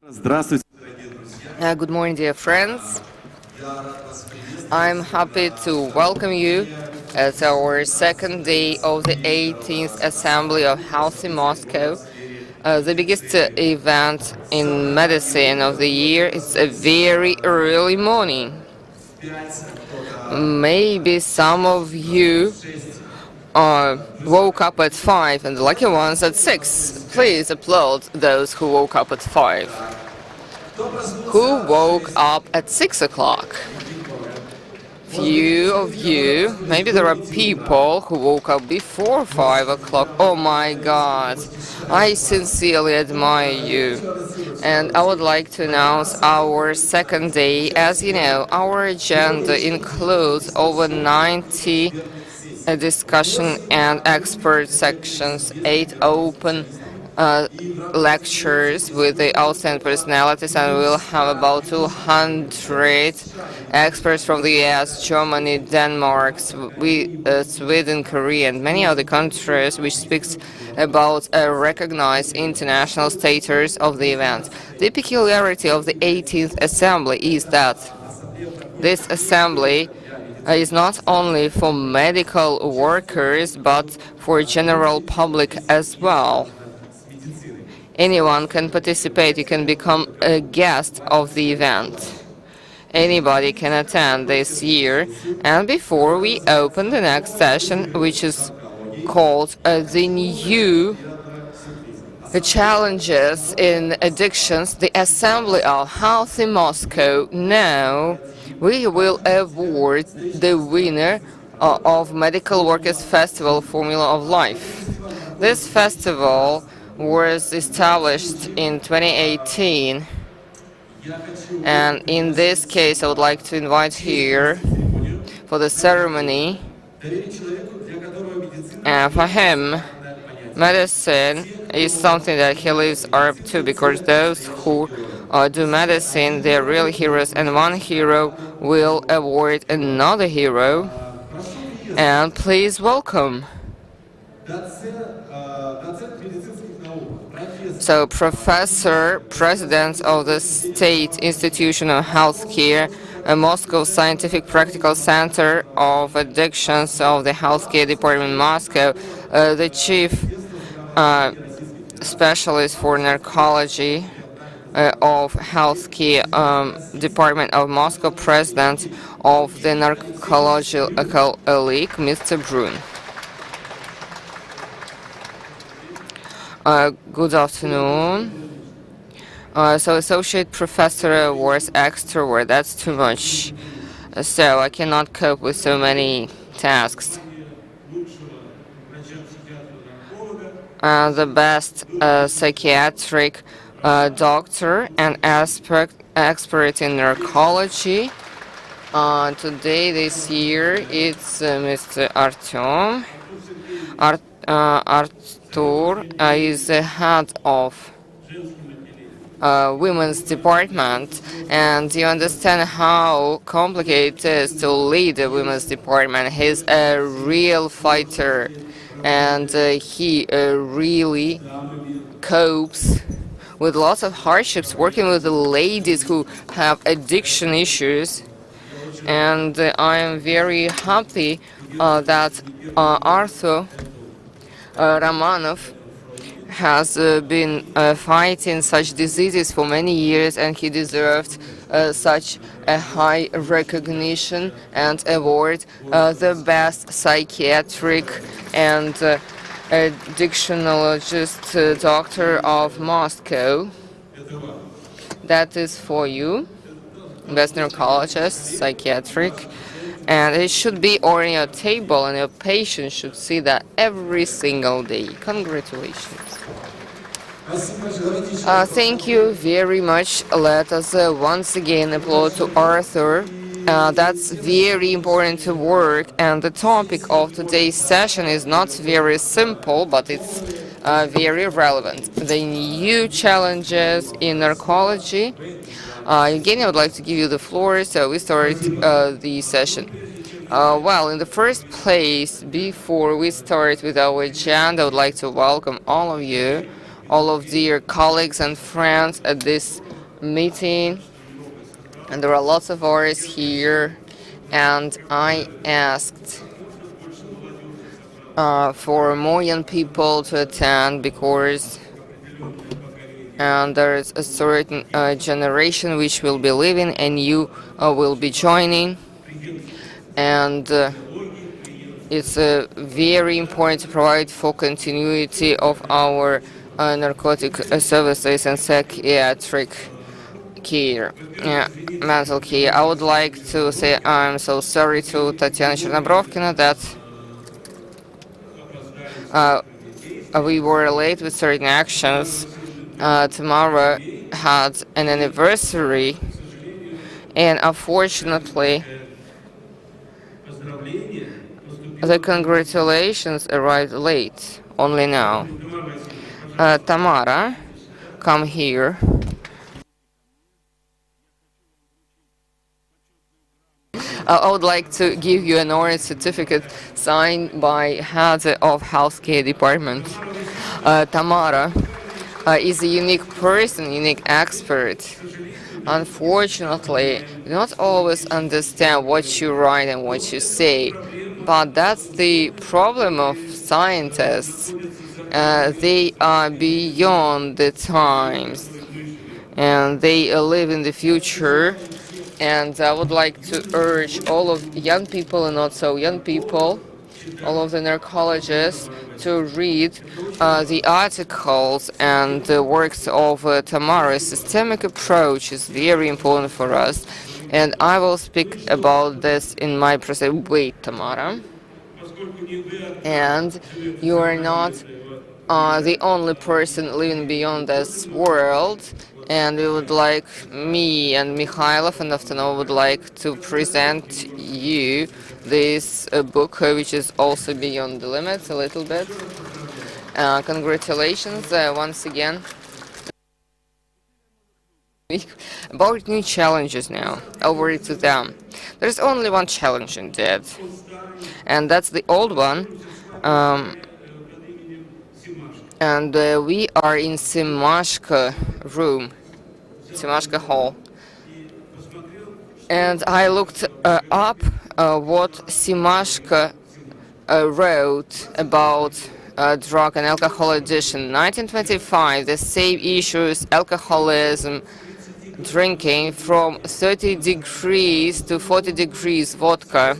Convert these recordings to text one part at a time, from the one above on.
Здравствуйте. Good morning, dear friends. I'm happy to welcome you at our second day of the 18th Assembly of Health in Moscow. The biggest event in medicine of the year. It's a very early morning. Maybe some of you woke up at 5 and the lucky ones at 6. Please applaud those who woke up at 5. Who woke up at 6 o'clock? Few of you. Maybe there are people who woke up before 5 o'clock. Oh my God. I sincerely admire you. And I would like to announce our second day. As you know, our agenda includes over 90 discussion and expert sections, 8 open lectures with the outstanding personalities, and we'll have about 200 experts from the US, Germany, Denmark, Sweden, Korea, and many other countries, which speaks about a recognized international status of the event. The peculiarity of the 18th Assembly is that this assembly is not only for medical workers but for general public as well. Anyone can participate. You can become a guest of the event. Anybody can attend this year. And before we open the next session, which is called the new challenges in addictions, the Assembly of Health in Moscow, now we will award the winner of Medical Workers Festival Formula of Life. This festival was established in 2018, and in this case I would like to invite here for the ceremony, and for him medicine is something that he lives up to, because those who do medicine, they're real heroes, and one hero will award another hero. And please welcome. So, Professor, President of the State Institution of Healthcare, Moscow Scientific Practical Center of Addictions of the Healthcare Department in Moscow, the Chief Specialist for Narcology of Healthcare Department of Moscow, President of the Narcological League, Mr. Brun. Good afternoon. So Associate Professor was extrovert. That's too much. So I cannot cope with so many tasks. The best psychiatric doctor and expert in narcology. Today, this year, it's Mr. Artyom. Artur is the head of women's department, and you understand how complicated it is to lead a women's department. He's a real fighter, and he really copes with lots of hardships working with the ladies who have addiction issues. And I am very happy that Arthur Romanov has been fighting such diseases for many years, and he deserved such a high recognition and award, the best psychiatric and addictionologist doctor of Moscow. That is for you, best narcologist, psychiatric. And it should be on your table, and your patient should see that every single day. Congratulations. Thank you very much. Let us once again applaud to Arthur. That's very important to work, and the topic of today's session is not very simple, but it's very relevant. The new challenges in narcology. Again, I would like to give you the floor, so we start the session. Well, in the first place, before we start with our agenda, I would like to welcome all of you, all of dear colleagues and friends at this meeting, and there are lots of artists here, and I asked for more young people to attend because there is a certain generation which will be leaving and you will be joining, and it's very important to provide for continuity of our narcotic services and psychiatric care, mental care. I would like to say I'm so sorry to Tatiana Chernobrovkina that we were late with certain actions. Tamara had an anniversary, and unfortunately, the congratulations arrived late, only now. Tamara, come here. I would like to give you an orange certificate signed by head of healthcare department. Tamara is a unique person, unique expert. Unfortunately, you do not always understand what you write and what you say, but that's the problem of scientists. They are beyond the times, and they live in the future. And I would like to urge all of young people and not so young people, all of the narcologists, to read the articles and the works of Tamara. Systemic approach is very important for us, and I will speak about this in my presentation. Wait, Tamara. And you are not the only person living beyond this world, and we would like, me and Mikhailov and Aftonov would like to present you this book, which is also beyond the limits a little bit. Congratulations once again. About new challenges now, over to them. There's only one challenge indeed, and that's the old one. And we are in Simashka room, Simashka hall. And I looked up what Simashka wrote about drug and alcohol addiction. 1925, the same issues, alcoholism, drinking from 30 degrees to 40 degrees vodka,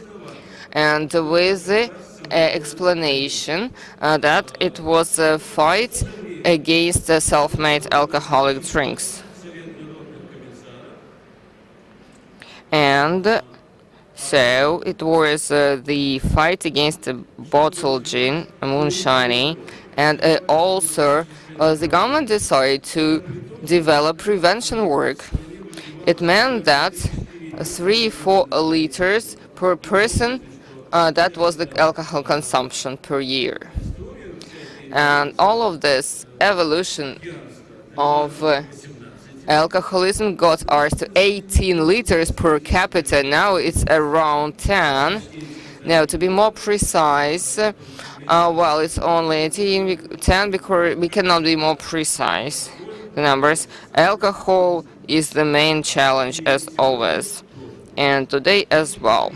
and with the explanation that it was a fight against self-made alcoholic drinks. And so it was the fight against the bottled gin, moonshining, and also the government decided to develop prevention work. It meant that 3-4 liters per person, that was the alcohol consumption per year. And all of this evolution of alcoholism got ours to 18 liters per capita. Now it's around 10. Now, to be more precise, well, it's only 10 because we cannot be more precise. The numbers. Alcohol is the main challenge as always, and today as well.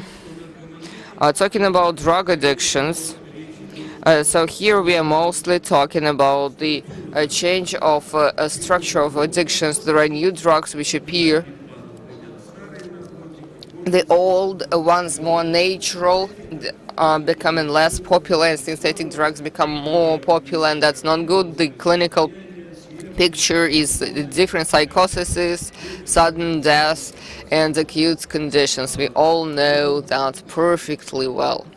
Talking about drug addictions, so here we are mostly talking about the change of a structure of addictions. There are new drugs which appear. The old ones, more natural, becoming less popular, and synthetic drugs become more popular, and that's not good. The clinical picture is different psychoses, sudden death, and acute conditions. We all know that perfectly well.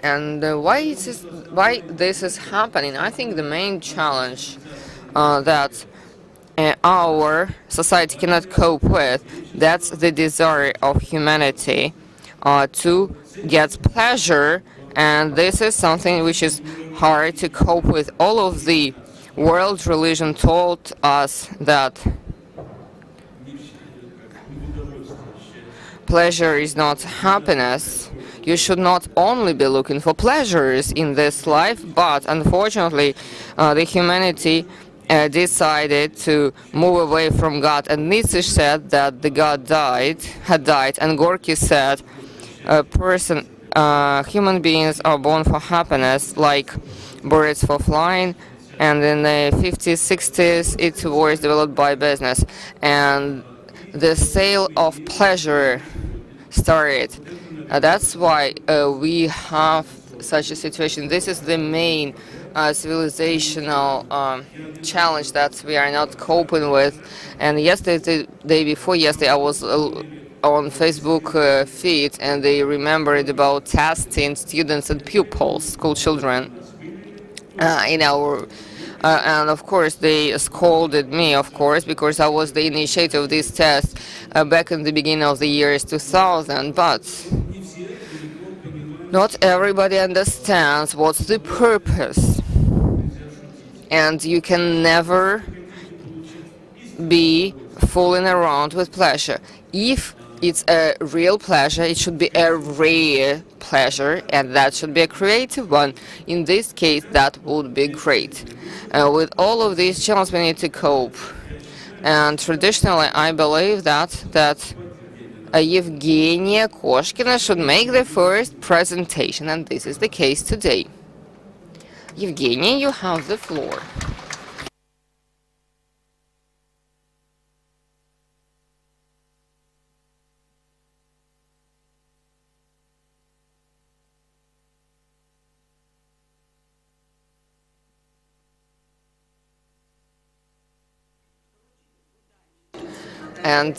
And why this is happening? I think the main challenge that our society cannot cope with, that's the desire of humanity to get pleasure, and this is something which is hard to cope with. All of the world religion taught us that pleasure is not happiness. You should not only be looking for pleasures in this life, but unfortunately the humanity decided to move away from God. And Nietzsche said that the God had died, and Gorky said, human beings are born for happiness, like birds for flying. And in the 50s, 60s, it was developed by business, and the sale of pleasure started. That's why we have such a situation. This is the main civilizational challenge that we are not coping with. And yesterday, the day before yesterday, I was on Facebook feed, and they remembered about testing students and pupils, school children, in our and of course they scolded me, of course, because I was the initiator of this test back in the beginning of the years 2000. But not everybody understands what's the purpose, and you can never be fooling around with pleasure. If it's a real pleasure, it should be a rare pleasure, and that should be a creative one. In this case, that would be great. With all of these challenges, we need to cope. And traditionally, I believe that Evgenia Koshkina should make the first presentation, and this is the case today. Evgenia, you have the floor. And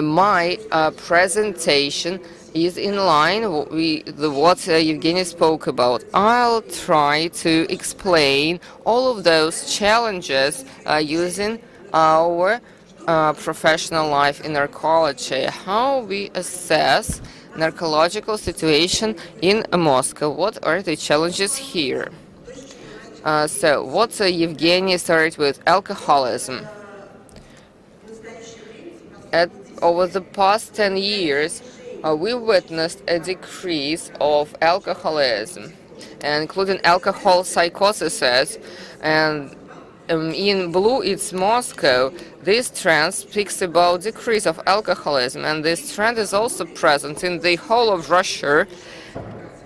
my presentation is in line with what Evgeny spoke about. I'll try to explain all of those challenges using our professional life in narcology, how we assess narcological situation in Moscow. What are the challenges here? So what Evgeny started with alcoholism. Over the past 10 years, we witnessed a decrease of alcoholism, including alcohol psychosis, and in blue it's Moscow. This trend speaks about decrease of alcoholism, and this trend is also present in the whole of Russia,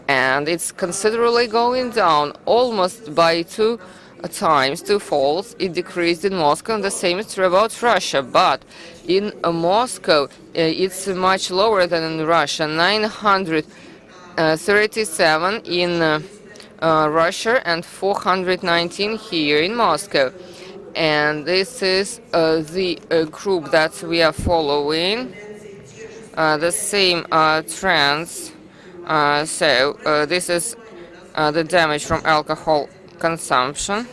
and it's considerably going down, almost by twofold. It decreased in Moscow, and the same is true about Russia. But in Moscow, it's much lower than in Russia. 937 in Russia and 419 here in Moscow. And this is the group that we are following. The same trends. This is the damage from alcohol consumption,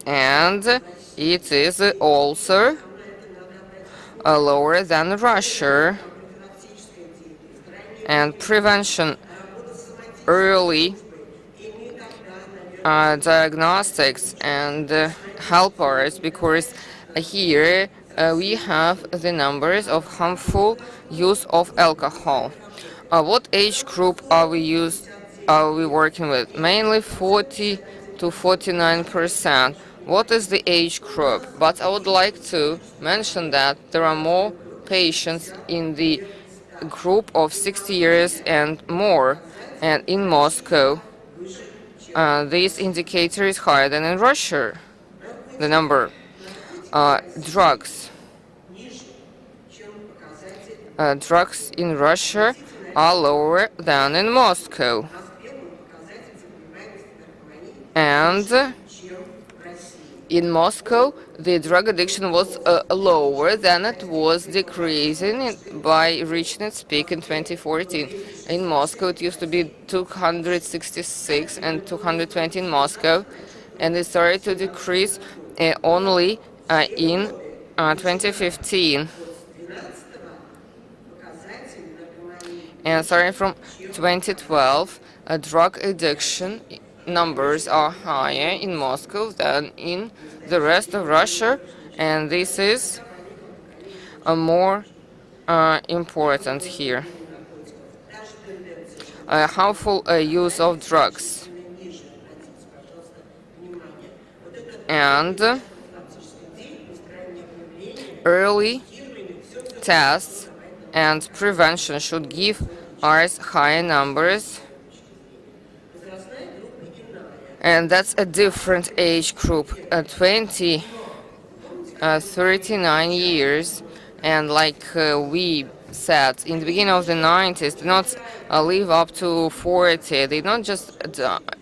and it is also lower than Russia. And prevention, early diagnostics and helpers, because here we have the numbers of harmful use of alcohol. What age group are we working with? Mainly 40 to 49%. What is the age group? But I would like to mention that there are more patients in the group of 60 years and more. And in Moscow, this indicator is higher than in Russia. The number. Drugs. Drugs in Russia are lower than in Moscow. And in Moscow, the drug addiction was lower than it was decreasing by reaching its peak in 2014. In Moscow, it used to be 266 and 220 in Moscow, and it started to decrease only in 2015. And starting from 2012, drug addiction numbers are higher in Moscow than in the rest of Russia, and this is more important here. Harmful use of drugs. And early tests and prevention should give us higher numbers, and that's a different age group, 20 39 years, and like we said in the beginning of the 90s, did not live up to 40. They not just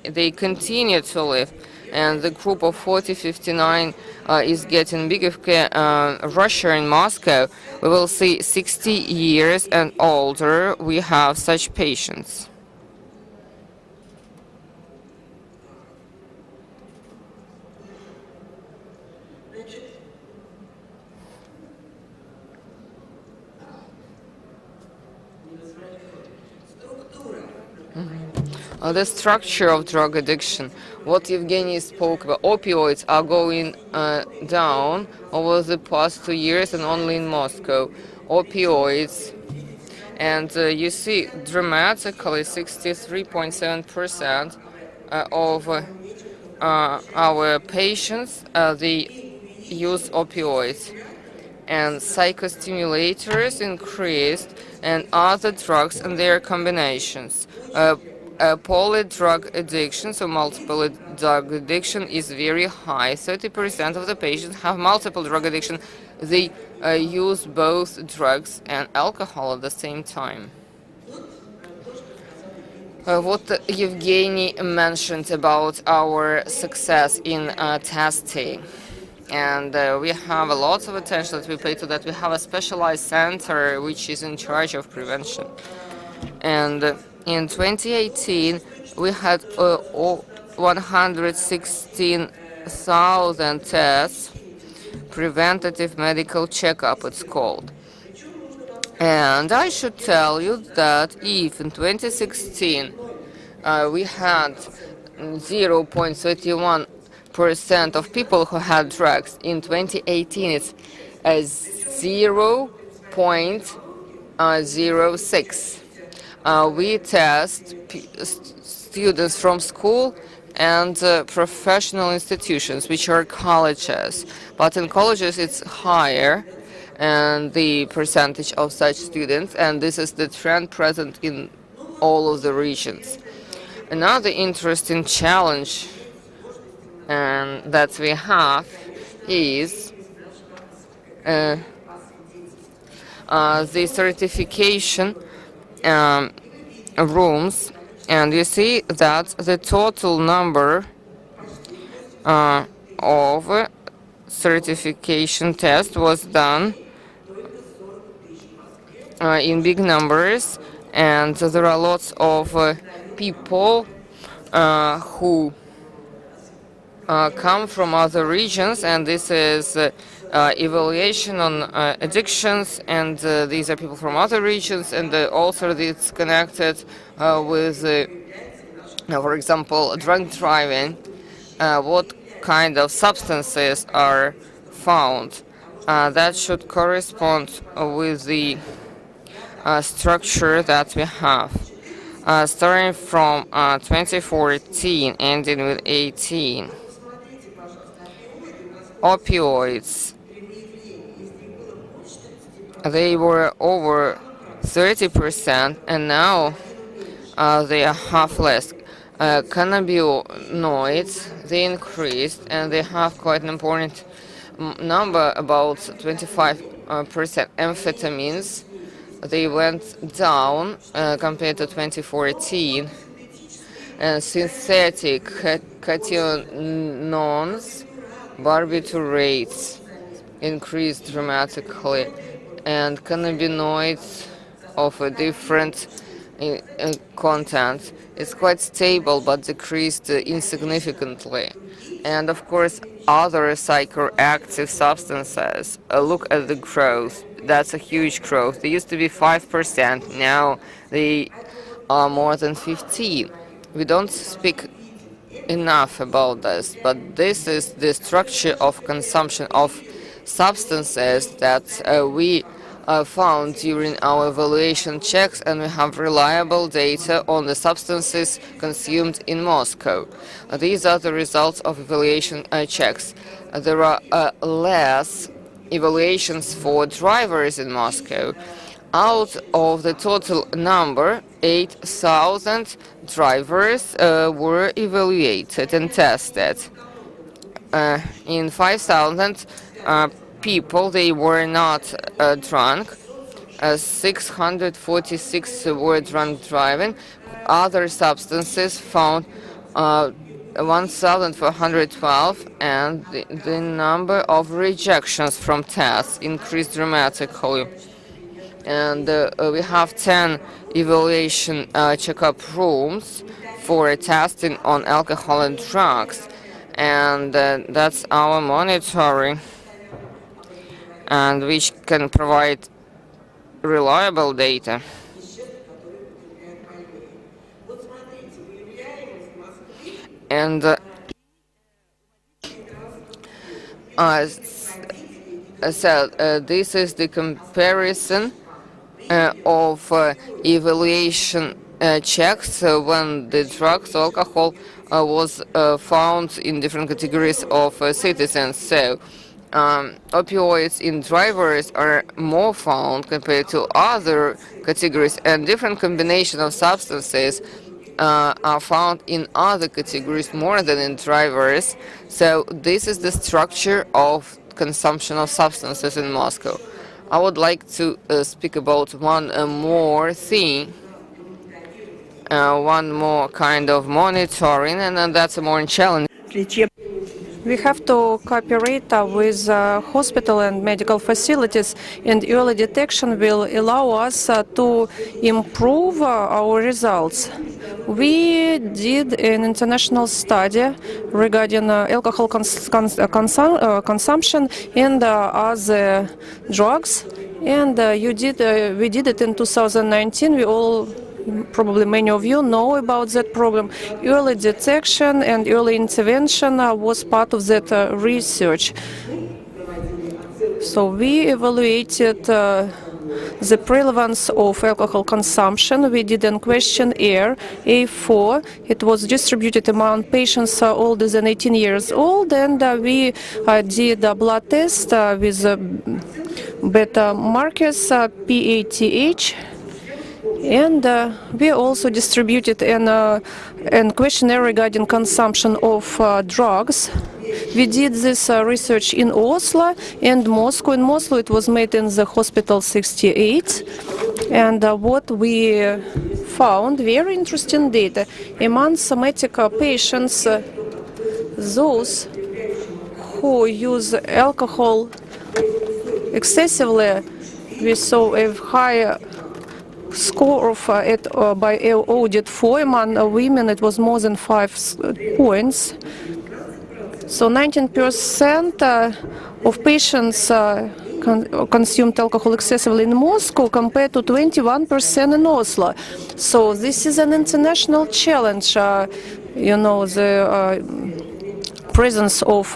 they continue to live, and the group of 40-59 is getting bigger. Russia and Moscow, we will see 60 years and older. We have such patients. The structure of drug addiction. What Evgeny spoke about, opioids are going down over the past 2 years, and only in Moscow. Opioids, and you see dramatically 63.7% of our patients, they use opioids, and psychostimulators increased, and other drugs and their combinations. Polydrug addiction, so multiple drug addiction, is very high. 30% of the patients have multiple drug addiction. They use both drugs and alcohol at the same time. What Evgeny mentioned about our success in testing. And we have a lot of attention that we pay to that. We have a specialized center which is in charge of prevention. And in 2018, we had 116,000 tests, preventative medical checkup it's called. And I should tell you that if in 2016 we had 0.31% of people who had drugs, in 2018 it's 0.06. We test students from school and professional institutions, which are colleges. But in colleges it's higher, and the percentage of such students, and this is the trend present in all of the regions. Another interesting challenge that we have is the certification rooms, and you see that the total number of certification tests was done in big numbers, and there are lots of people who come from other regions, and this is evaluation on addictions, and these are people from other regions, and also it's connected with, for example, drunk driving, what kind of substances are found. That should correspond with the structure that we have. Starting from 2014, ending with 18. Opioids, they were over 30%, and now they are half less. Cannabinoids, they increased, and they have quite an important number, about 25%. Amphetamines, they went down compared to 2014. And synthetic catechinones, barbiturates increased dramatically, and cannabinoids of a different content is quite stable but decreased insignificantly. And of course, other psychoactive substances, look at the growth. That's a huge growth. They used to be 5%, now they are more than 15%. We don't speak enough about this, but this is the structure of consumption of substances that we found during our evaluation checks, and we have reliable data on the substances consumed in Moscow. These are the results of evaluation checks. There are less evaluations for drivers in Moscow. Out of the total number, 8,000 drivers were evaluated and tested. In 5,000 people, they were not drunk. 646 were drunk driving. Other substances found 1,412, and the number of rejections from tests increased dramatically. And we have 10 evaluation checkup rooms for testing on alcohol and drugs, and that's our monitoring, and which can provide reliable data. And this is the comparison of evaluation checks when the drugs, alcohol was found in different categories of citizens. So opioids in drivers are more found compared to other categories, and different combination of substances are found in other categories more than in drivers. So this is the structure of consumption of substances in Moscow. I would like to speak about one more thing, one more kind of monitoring, and that's a more challenge. We have to cooperate with hospital and medical facilities, and early detection will allow us to improve our results. We did an international study regarding alcohol consumption and other drugs, and we did it in 2019. We all, probably many of you know about that program. Early detection and early intervention was part of that research. So we evaluated the prevalence of alcohol consumption. We did a questionnaire, A4. It was distributed among patients older than 18 years old, and we did a blood test with beta markers, PATH. And we also distributed a questionnaire regarding consumption of drugs. We did this research in Oslo and Moscow. In Moscow, it was made in the Hospital 68. And what we found, very interesting data. Among somatic patients, those who use alcohol excessively, we saw a higher score of by audit 4. Among women, it was more than 5 points. So 19% of patients consumed alcohol excessively in Moscow compared to 21% in Oslo. So this is an international challenge. You know, the presence of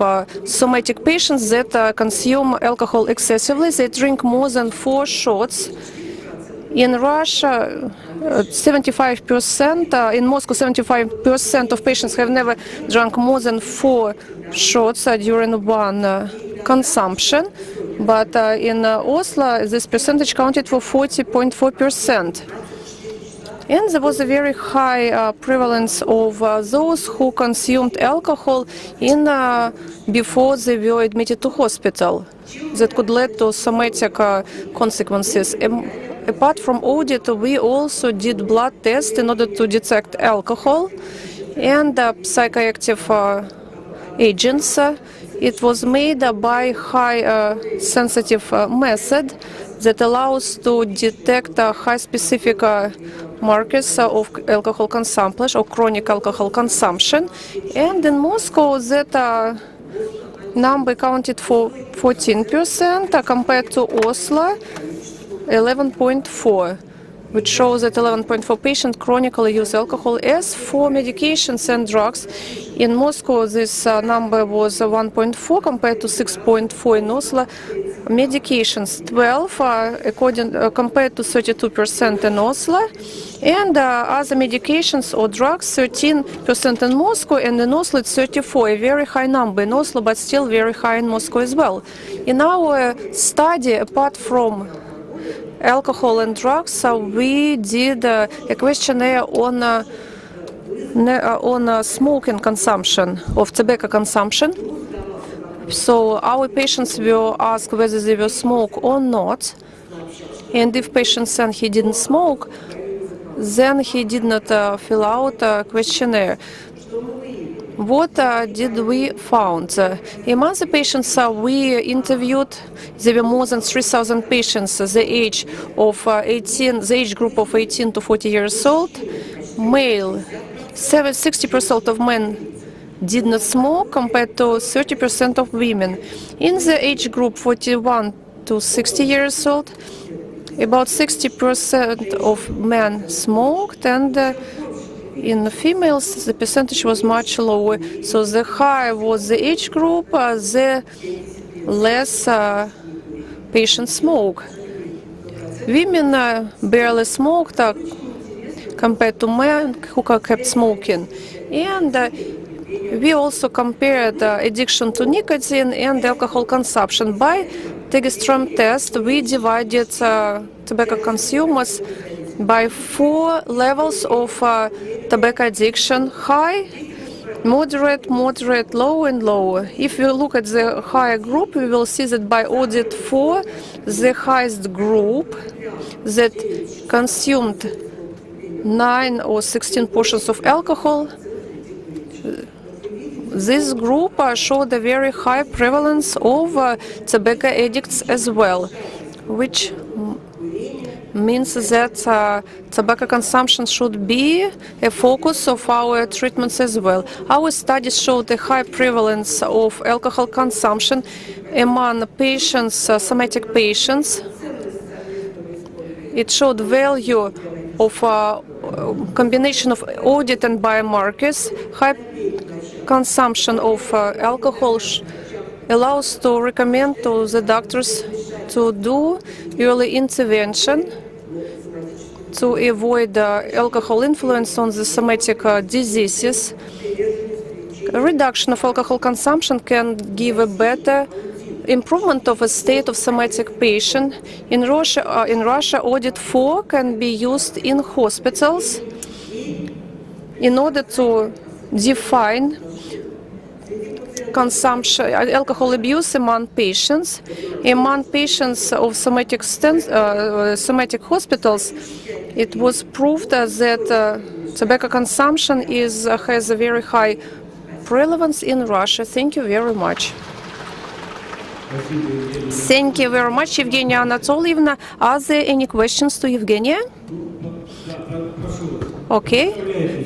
somatic patients that consume alcohol excessively. They drink more than 4 shots. In Russia, 75%, in Moscow, 75% of patients have never drunk more than 4 shots during one consumption. But in Oslo, this percentage counted for 40.4%. And there was a very high prevalence of those who consumed alcohol before they were admitted to hospital. That could lead to somatic consequences. Apart from audit, we also did blood tests in order to detect alcohol and psychoactive agents. It was made by high sensitive method that allows to detect high specific markers of alcohol consumption or chronic alcohol consumption. And in Moscow, that number counted for 14% compared to Oslo, 11.4, which shows that 11.4 patients chronically use alcohol. As for medications and drugs, in Moscow this number was 1.4 compared to 6.4 in Oslo. medications 12 compared to 32% in Oslo, and other medications or drugs 13% in Moscow, and in Oslo it's 34, a very high number in Oslo, but still very high in Moscow as well. In our study, apart from alcohol and drugs, we did a questionnaire on smoking consumption, of tobacco consumption. So our patients were asked whether they will smoke or not, and if patient said he didn't smoke, then he did not fill out a questionnaire. What did we found? Among the patients we interviewed, there were more than 3,000 patients, the age group of 18 to 40 years old, male. 60% of men did not smoke compared to 30% of women. In the age group 41 to 60 years old, about 60% of men smoked, and in females the percentage was much lower. So the higher was the age group, the less patients smoke. Women barely smoked compared to men who kept smoking. And we also compared addiction to nicotine and alcohol consumption. By Tegestrom test, we divided tobacco consumers by 4 levels of tobacco addiction: high, moderate, low, and lower. If you look at the higher group, we will see that by audit 4, the highest group that consumed 9 or 16 portions of alcohol, this group showed a very high prevalence of tobacco addicts as well, which means that tobacco consumption should be a focus of our treatments as well. Our studies showed a high prevalence of alcohol consumption among patients, somatic patients. It showed value of combination of audit and biomarkers. High consumption of alcohol allows to recommend to the doctors to do early intervention to avoid alcohol influence on the somatic diseases. A reduction of alcohol consumption can give a better improvement of a state of somatic patient. In Russia, audit 4 can be used in hospitals in order to define consumption, alcohol abuse among patients. Among patients of somatic hospitals, it was proved that tobacco consumption has a very high prevalence in Russia. Thank you very much. Thank you very much, Evgenia Anatolievna. Are there any questions to Evgenia? Okay,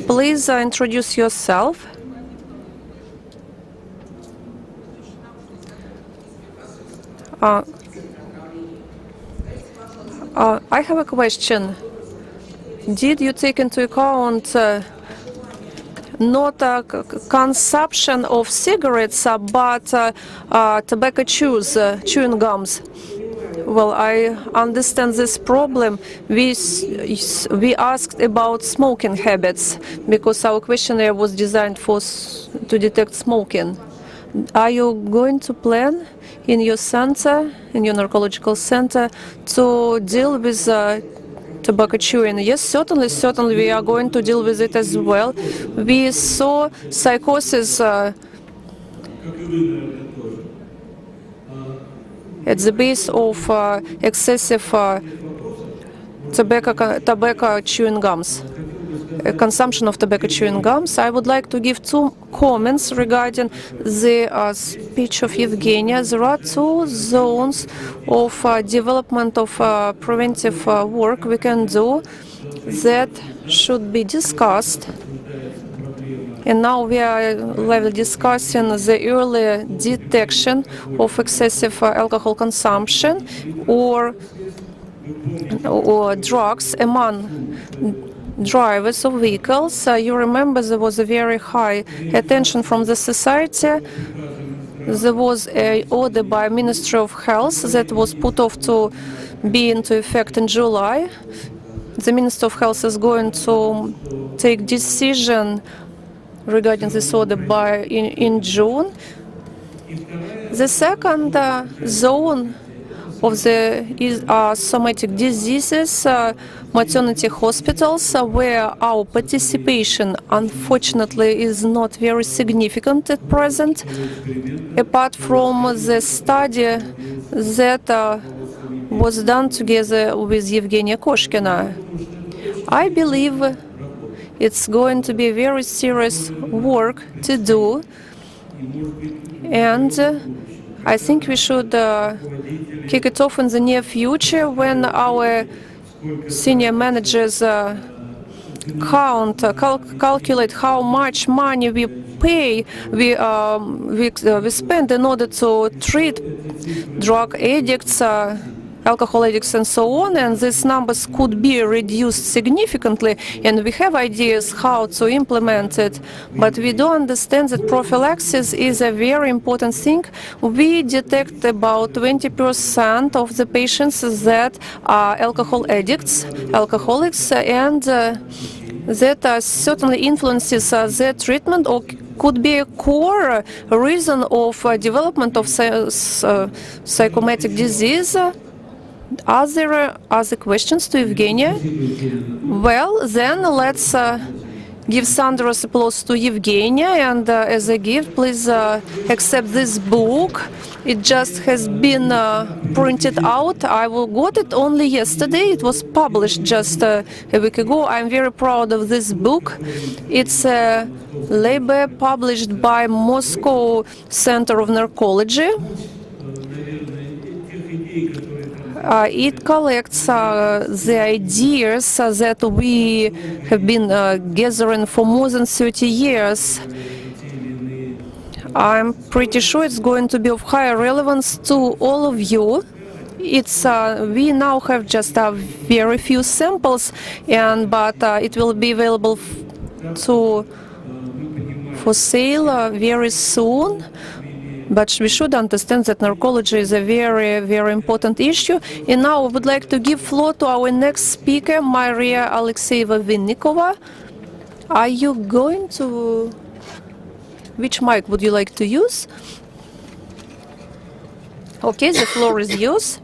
please introduce yourself. I have a question. Did you take into account not consumption of cigarettes, but tobacco chewing gums? Well, I understand this problem. We asked about smoking habits because our questionnaire was designed to detect smoking. Are you going to plan in your center, in your narcological center, to deal with tobacco chewing? Yes, certainly we are going to deal with it as well. We saw psychosis at the base of excessive tobacco chewing gums. Consumption of tobacco chewing gums. I would like to give 2 comments regarding the speech of Evgenia. There are 2 zones of development of preventive work we can do that should be discussed. And now we are discussing the early detection of excessive alcohol consumption or drugs among drivers of vehicles. You remember there was a very high attention from the society there was an order by Ministry of Health that was put off to be into effect in July. The Minister of Health is going to take decision regarding this order in June. The second zone of the somatic diseases, maternity hospitals, where our participation unfortunately is not very significant at present, apart from the study that was done together with Evgenia Koshkina. I believe it's going to be very serious work to do, and I think we should kick it off in the near future when our senior managers calculate how much money we pay, we spend in order to treat drug addicts, alcohol addicts and so on, and these numbers could be reduced significantly, and we have ideas how to implement it, but we do understand that prophylaxis is a very important thing. We detect about 20% of the patients that are alcohol addicts, alcoholics, and that certainly influences their treatment or could be a core reason of development of psychomatic disease. Are there other questions to Evgenia? Well, then let's give thunderous applause to Evgenia, and as a gift, please accept this book. It just has been printed out. I got it only yesterday. It was published just a week ago. I'm very proud of this book. It's a labor published by Moscow Center of Narcology. It collects the ideas that we have been gathering for more than 30 years. I'm pretty sure it's going to be of high relevance to all of you. We now have just very few samples, but it will be available for sale very soon. But we should understand that narcology is a very, very important issue. And now I would like to give floor to our next speaker, Maria Alexeyeva Vinnikova. Are you going to... Which mic would you like to use? Okay, the floor is yours.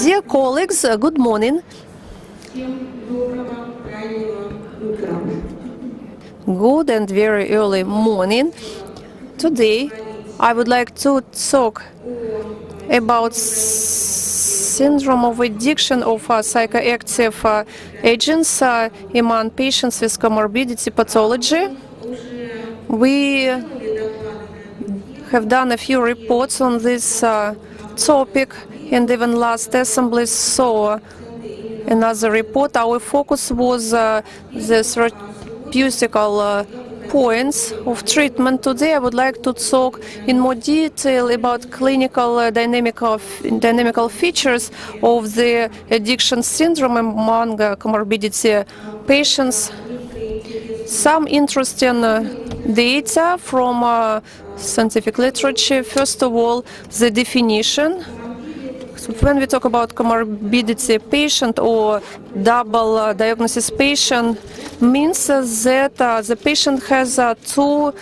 Dear colleagues, good morning. Good and very early morning. Today, I would like to talk about syndrome of addiction of psychoactive agents among patients with comorbidity pathology. We have done a few reports on this topic, and even last assembly saw another report. Our focus was the therapeutical points of treatment. Today I would like to talk in more detail about clinical dynamical features of the addiction syndrome among comorbidity patients. Some interesting data from scientific literature. First of all, the definition. So when we talk about comorbidity patient or double diagnosis patient, means that the patient has two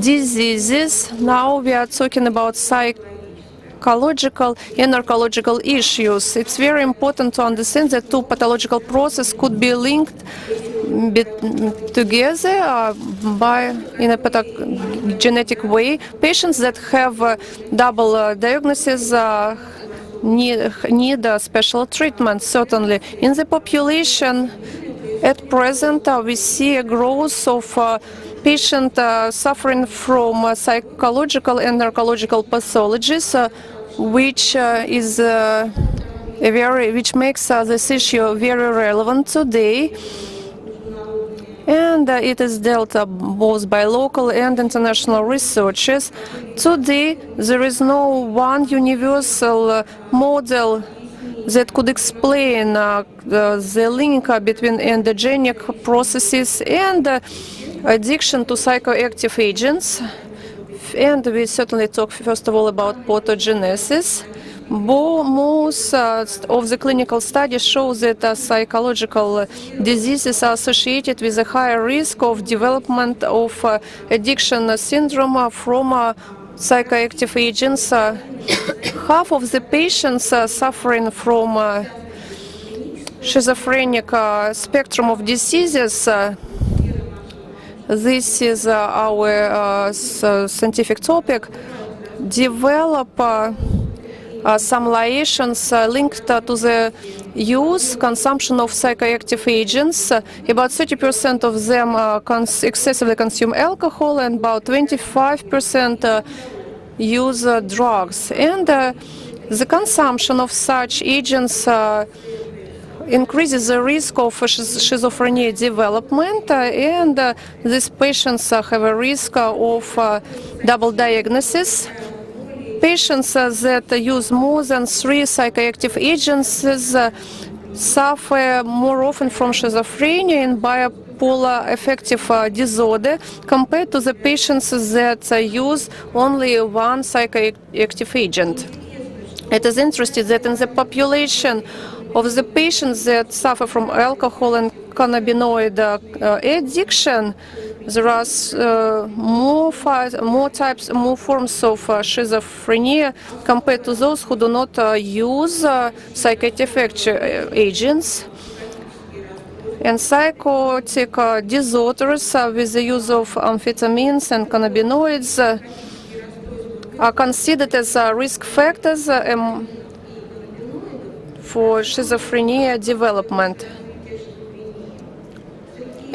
diseases. Now we are talking about psychological and narcological issues. It's very important to understand that two pathological processes could be linked together in a genetic way. Patients that have double diagnosis need special treatment, certainly. In the population, at present, we see a growth of patients suffering from psychological and narcological pathologies, which makes this issue very relevant today. And it is dealt both by local and international researchers. Today, there is no one universal model that could explain the link between endogenic processes and addiction to psychoactive agents, and we certainly talk first of all about pathogenesis. Most of the clinical studies show that psychological diseases are associated with a higher risk of development of addiction syndrome from psychoactive agents. Half of the patients suffering from schizophrenic spectrum of diseases, this is our scientific topic, develop some lesions linked to the consumption of psychoactive agents. About 30% of them excessively consume alcohol, and about 25% use drugs. And the consumption of such agents increases the risk of schizophrenia development, and these patients have a risk of double diagnosis. Patients that use more than 3 psychoactive agents suffer more often from schizophrenia and bipolar affective disorder compared to the patients that use only 1 psychoactive agent. It is interesting that in the population of the patients that suffer from alcohol and cannabinoid addiction, there are more forms of schizophrenia compared to those who do not use psychoactive agents. And psychotic disorders with the use of amphetamines and cannabinoids are considered as risk factors for schizophrenia development.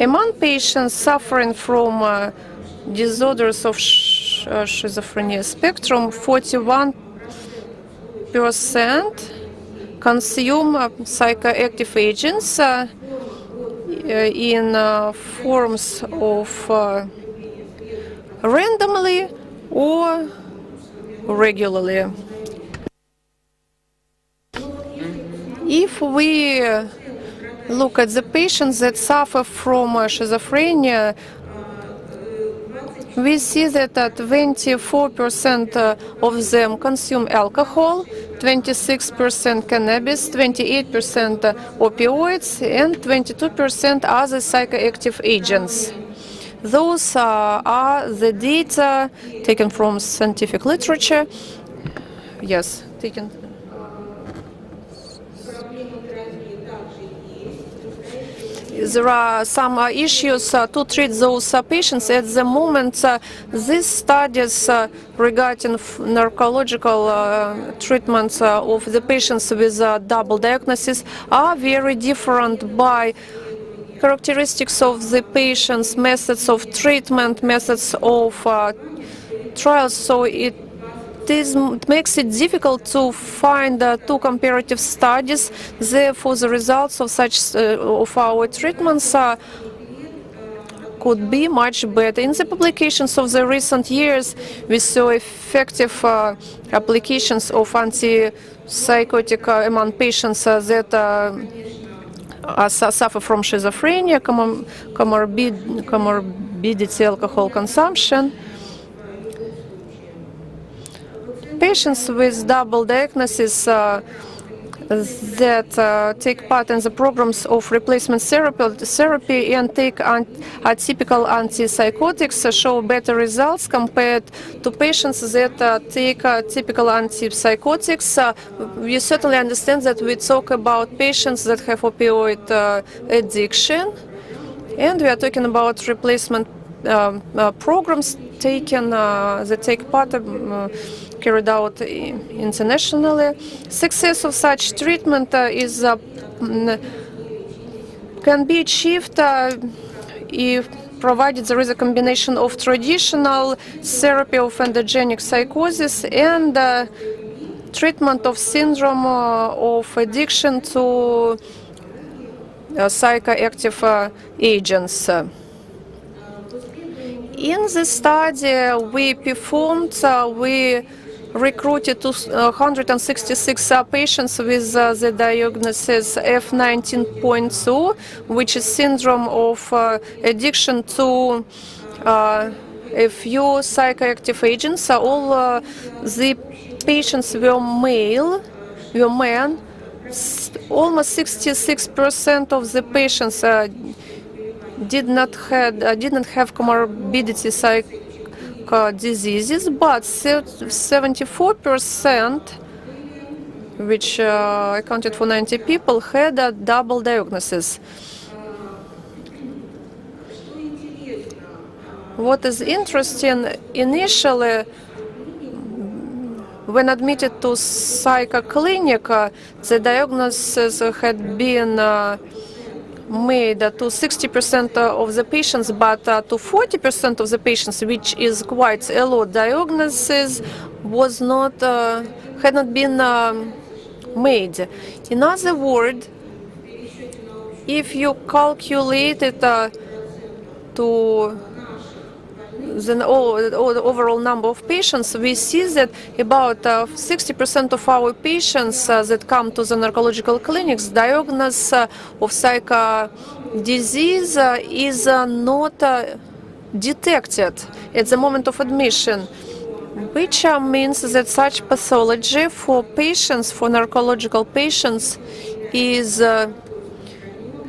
Among patients suffering from disorders of schizophrenia spectrum, 41% consume psychoactive agents in forms of randomly or regularly. If we look at the patients that suffer from schizophrenia, we see that 24% of them consume alcohol, 26% cannabis, 28% opioids, and 22% other psychoactive agents. Those are the data taken from scientific literature. Yes, taken. There are some issues to treat those patients. At the moment, these studies regarding narcological treatments of the patients with double diagnosis are very different by characteristics of the patients, methods of treatment, methods of trials. So it makes it difficult to find 2 comparative studies. Therefore, the results of our treatments could be much better. In the publications of the recent years, we saw effective applications of antipsychotic among patients that suffer from schizophrenia, comorbidity, alcohol consumption. Patients with double diagnosis that take part in the programs of replacement therapy and take atypical antipsychotics show better results compared to patients that take typical antipsychotics. We certainly understand that we talk about patients that have opioid addiction, and we are talking about replacement programs that take part carried out internationally. Success of such treatment can be achieved if provided there is a combination of traditional therapy of endogenic psychosis and treatment of syndrome of addiction to psychoactive agents. In the study we performed, we recruited 166 patients with the diagnosis F19.2, which is syndrome of addiction to a few psychoactive agents. All the patients were men. Almost 66% of the patients didn't have comorbidity diseases, but 74%, which accounted for 90 people, had a double diagnosis. What is interesting, initially, when admitted to psycho clinic, the diagnosis had been made to 60% of the patients, but to 40% of the patients, which is quite a low diagnosis, was not had not been made. In other words, if you calculate it to the overall number of patients, we see that about 60% of our patients that come to the narcological clinics diagnosis of psycho disease is not detected at the moment of admission, which means that such pathology for patients, for narcological patients,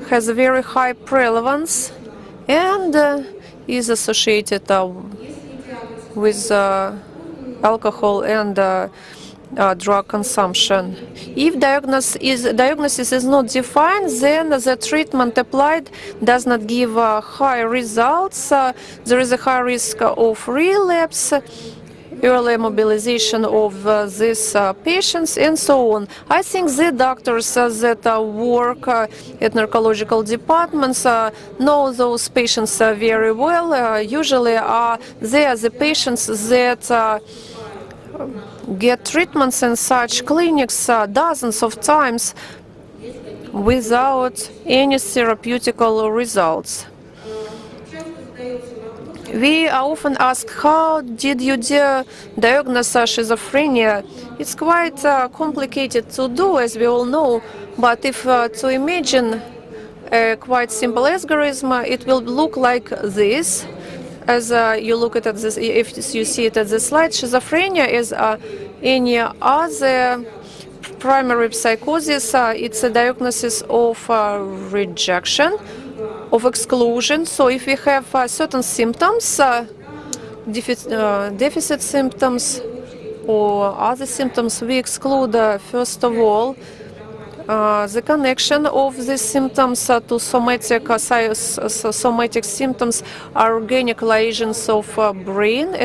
has a very high prevalence and is associated with alcohol and drug consumption. If diagnosis is not defined, then the treatment applied does not give high results. There is a high risk of relapse, early mobilization of these patients, and so on. I think the doctors that work at narcological departments know those patients very well. Usually they are the patients that get treatments in such clinics dozens of times without any therapeutical results. We are often asked, how did you diagnose schizophrenia? It's quite complicated to do, as we all know, but if to imagine a quite simple algorithm, it will look like this. As you look at this, if you see it at the slide, schizophrenia is any other primary psychosis. It's a diagnosis of rejection, of exclusion. So if we have certain symptoms, deficit symptoms or other symptoms, we exclude first of all the connection of these symptoms to somatic symptoms are organic lesions of brain.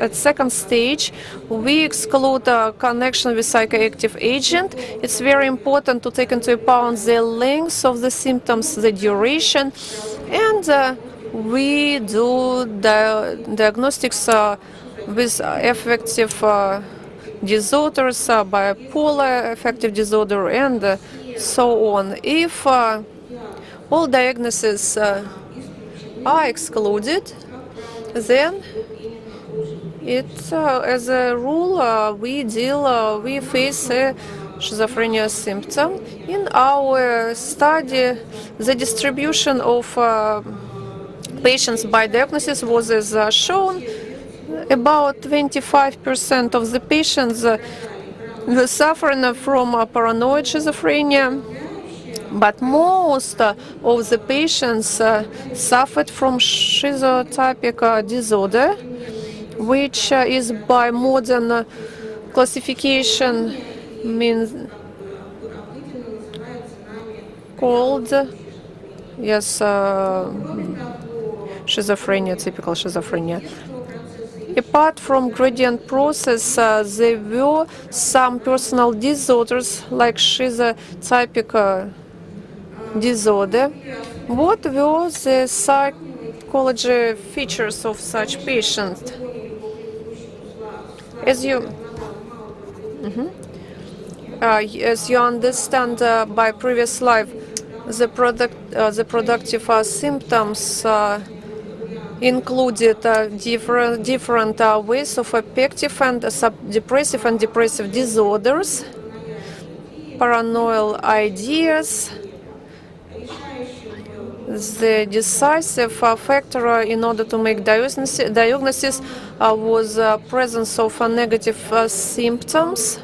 At second stage, we exclude connection with psychoactive agent. It's very important to take into account the length of the symptoms, the duration, and we do diagnostics with affective disorders, bipolar affective disorder, and so on. If all diagnoses are excluded, then as a rule, we face a schizophrenia symptom. In our study, the distribution of patients by diagnosis was as shown. About 25% of the patients were suffering from paranoid schizophrenia, but most of the patients suffered from schizotypic disorder, which is by modern classification means called schizophrenia, typical schizophrenia. Apart from gradient process, there were some personal disorders like schizotypic disorder. What were the psychology features of such patients? As you understand by previous slide, the productive symptoms included different ways of affective and subdepressive and depressive disorders, paranoid ideas. The decisive factor in order to make diagnosis was presence of negative symptoms,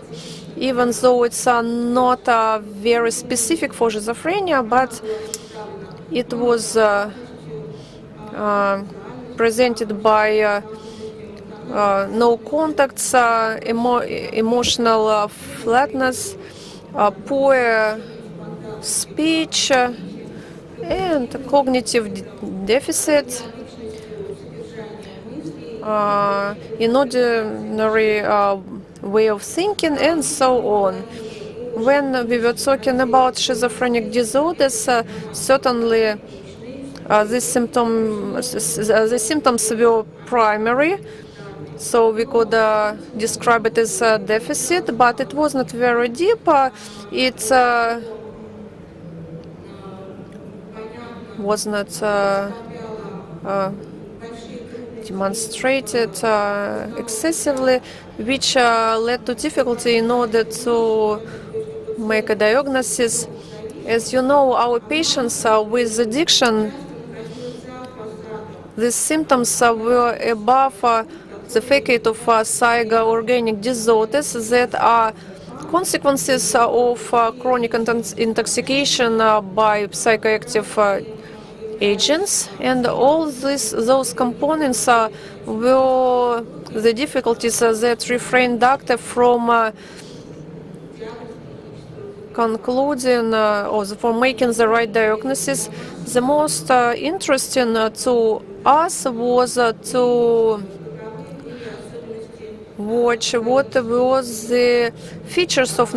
even though it's not very specific for schizophrenia, but it was presented by no contacts, emotional flatness, poor speech, and cognitive deficit, inordinary way of thinking, and so on. When we were talking about schizophrenic disorders, certainly the symptoms were primary, so we could describe it as a deficit, but it was not very deep. It was not demonstrated excessively, which led to difficulty in order to make a diagnosis. As you know, our patients with addiction, the symptoms were above the facade of psychoorganic disorders that are consequences of chronic intoxication by psychoactive agents, and all those components were the difficulties that refrain doctor from concluding or from making the right diagnosis. The most interesting to us was to watch what was the features of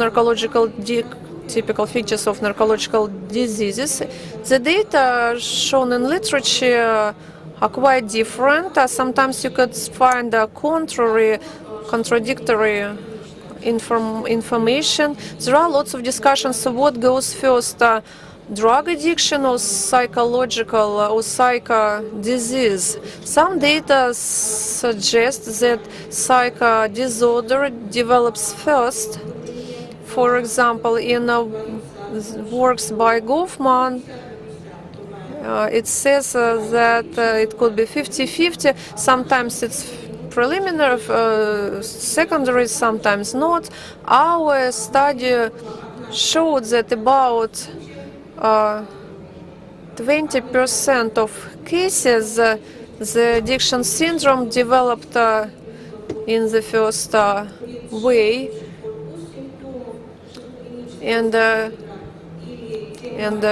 typical features of narcological diseases. The data shown in literature are quite different. Sometimes you could find contradictory information. There are lots of discussions of what goes first, drug addiction or psychological or psycho disease. Some data suggest that psycho disorder develops first. For example, in works by Goffman, it says that it could be 50-50. Sometimes it's preliminary, secondary, sometimes not. Our study showed that about 20% of cases, the addiction syndrome developed in the first way, and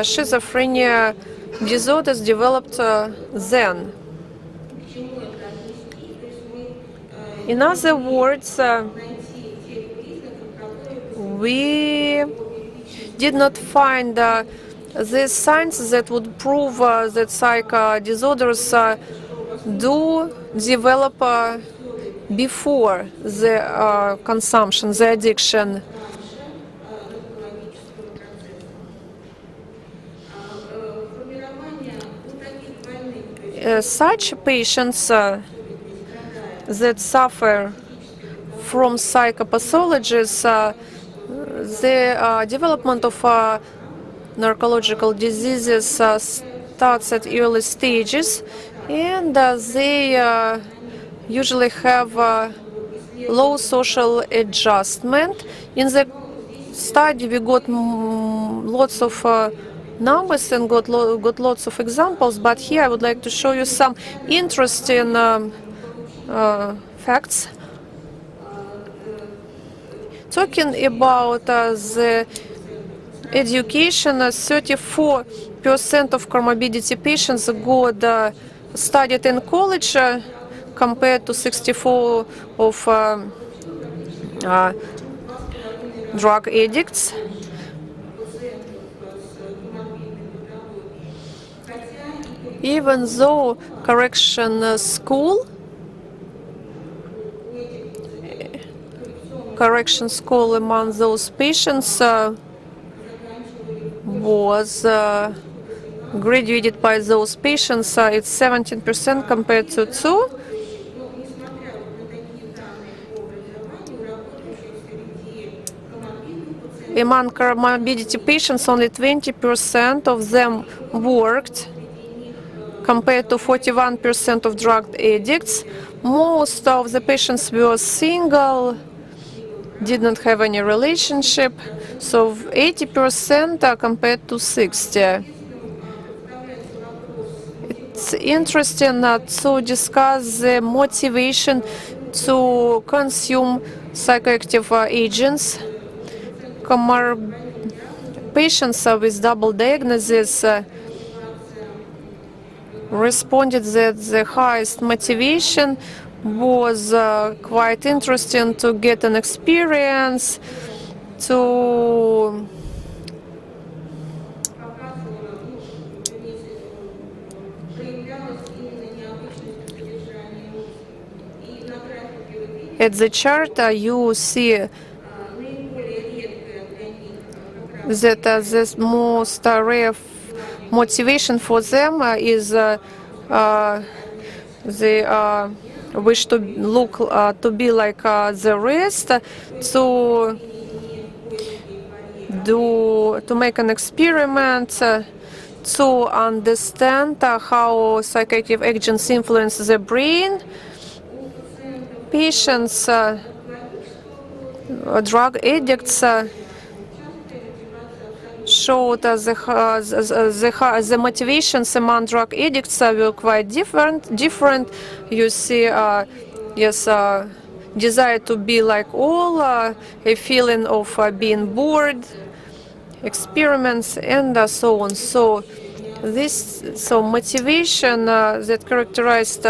schizophrenia disorders developed then. In other words, we did not find the signs that would prove that psycho disorders do develop before the consumption, the addiction. Such patients that suffer from psychopathologies, the development of narcological diseases starts at early stages, and they usually have low social adjustment. In the study, we got lots of numbers and got lots of examples, but here I would like to show you some interesting facts. Talking about the education, 34% of comorbidity patients got studied in college compared to 64% of drug addicts. Even though correction school among those patients was graduated by those patients, it's 17% compared to 2. Among comorbidity patients, only 20% of them worked, compared to 41% of drug addicts. Most of the patients were single, did not have any relationship, so 80% compared to 60%. It's interesting to discuss the motivation to consume psychoactive agents. Patients with double diagnosis responded that the highest motivation was quite interesting to get an experience, to at the chart you see that the most rare motivation for them is the wish to look to be like the rest, to make an experiment, to understand how psychoactive agents influence the brain. Patients, drug addicts, showed the motivations among drug addicts were quite different. You see, yes, desire to be like all, a feeling of being bored, experiments, and so on. So motivation that characterized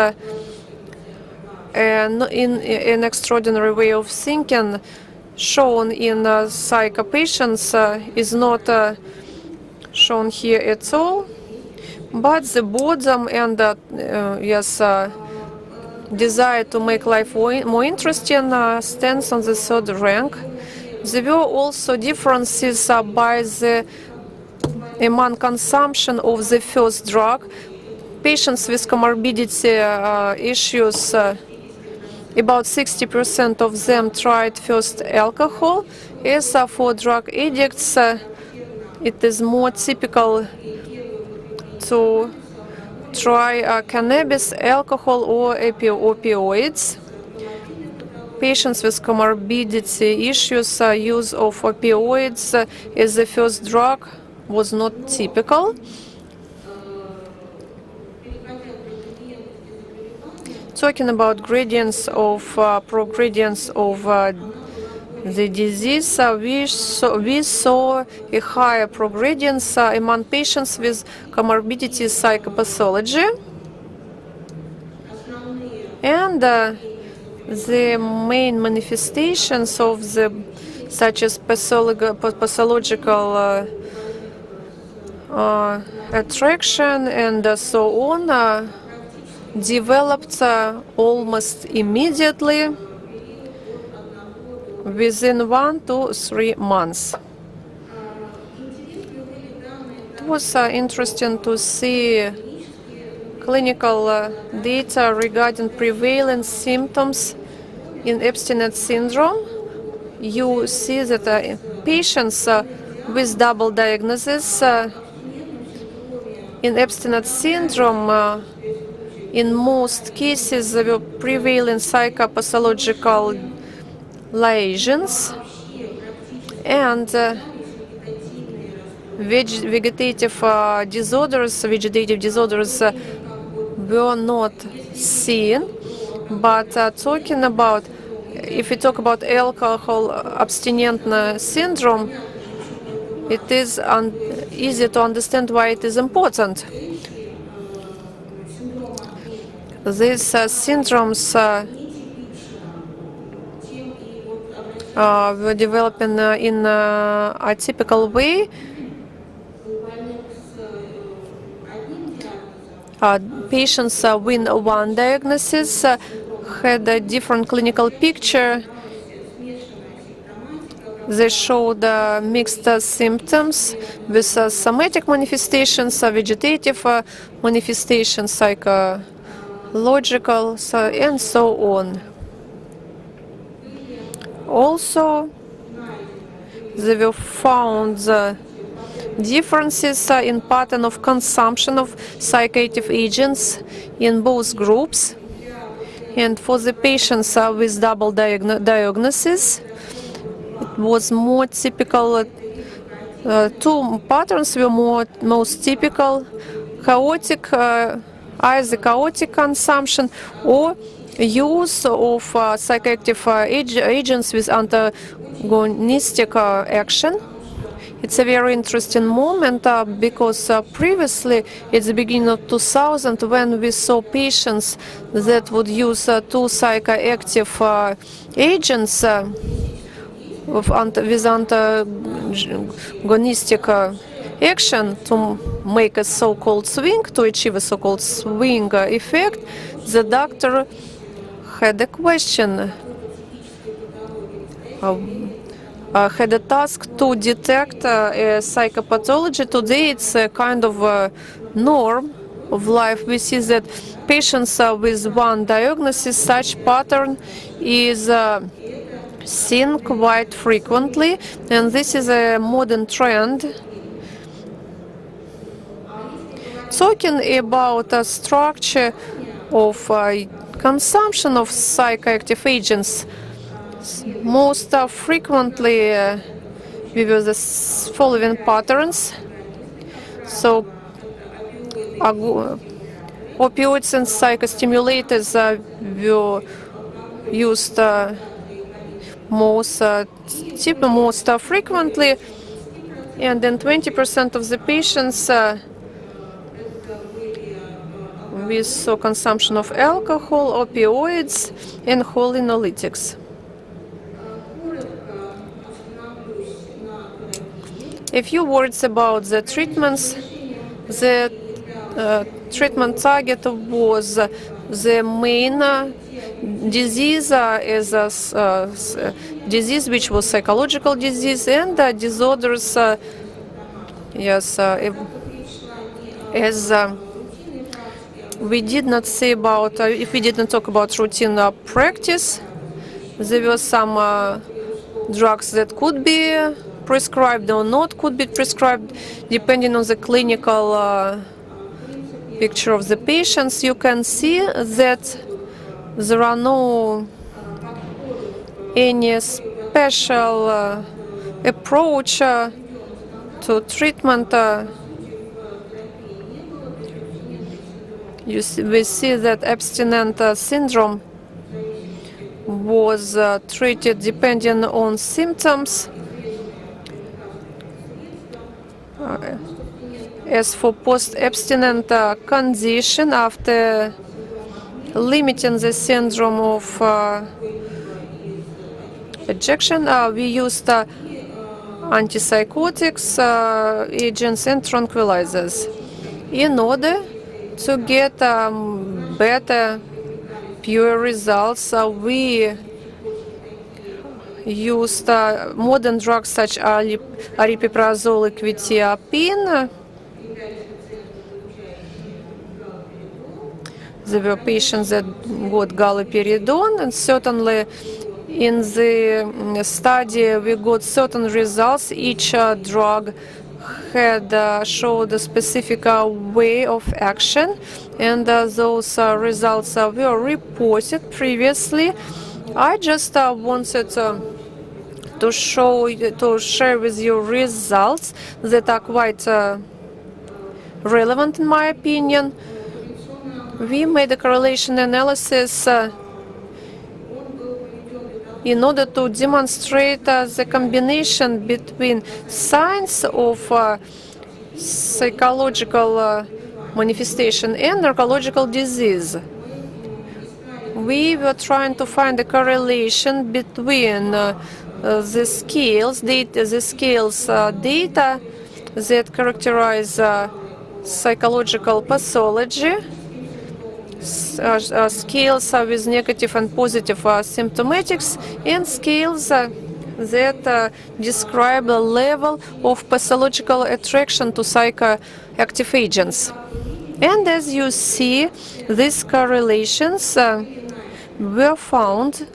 in an extraordinary way of thinking shown in psycho patients is not shown here at all, but the boredom and desire to make life more interesting stands on the third rank. There were also differences among consumption of the first drug. Patients with comorbidity issues, about 60% of them tried first alcohol. As for drug addicts, it is more typical to try cannabis, alcohol, or opioids. Patients with comorbidity issues, use of opioids as the first drug was not typical. Talking about gradients of progradients of the disease, we saw a higher progradients among patients with comorbidity psychopathology, and the main manifestations of such as pathological attraction and so on developed almost immediately within 1 to 3 months. It was interesting to see clinical data regarding prevalent symptoms in abstinence syndrome. You see that patients with double diagnosis in abstinence syndrome, in most cases, there were prevalent psychopathological lesions, and vegetative disorders were not seen. But talking about, if we talk about alcohol abstinence syndrome, it is easy to understand why it is important. These syndromes were developing in a typical way. Patients with one diagnosis had a different clinical picture. They showed mixed symptoms with somatic manifestations, vegetative manifestations, psychological, and so on. Also, they were found differences in pattern of consumption of psychoactive agents in both groups. And for the patients with double diagnosis, it was more typical. Two patterns were most typical: chaotic, either chaotic consumption or use of psychoactive agents with antagonistic action. It's a very interesting moment because previously, at the beginning of 2000, when we saw patients that would use two psychoactive agents with antagonistic action to make a so-called swing, to achieve a so-called swing effect, the doctor had a question. Had a task to detect a psychopathology. Today it's a kind of a norm of life. We see that patients with one diagnosis, such pattern is seen quite frequently, and this is a modern trend. Talking about the structure of consumption of psychoactive agents, most frequently we have the following patterns. So opioids and psychostimulators were used most frequently, and then 20% of the patients we saw consumption of alcohol, opioids, and cholinergics. A few words about the treatments. The treatment target was the main disease is a disease which was psychological disease, and disorders. Yes, as we did not say about if we didn't talk about routine practice, there were some drugs that could be prescribed or not could be prescribed depending on the clinical picture of the patients. You can see that there are no any special approach to treatment. We see that abstinent syndrome was treated depending on symptoms. As for post-abstinent condition, after limiting the syndrome of addiction, we used antipsychotics, agents, and tranquilizers in order to get better, pure results. We used modern drugs such as aripiprazole, quetiapine. There were patients that got galoperidone, and certainly in the study we got certain results. Each drug had showed a specific way of action, and those results were reported previously. I just wanted to share with you results that are quite relevant in my opinion. We made a correlation analysis in order to demonstrate the combination between signs of psychological manifestation and narcological disease. We were trying to find a correlation between the scales data that characterize psychological pathology, scales with negative and positive symptomatics, and scales that describe the level of pathological attraction to psychoactive agents. And as you see, these correlations were found.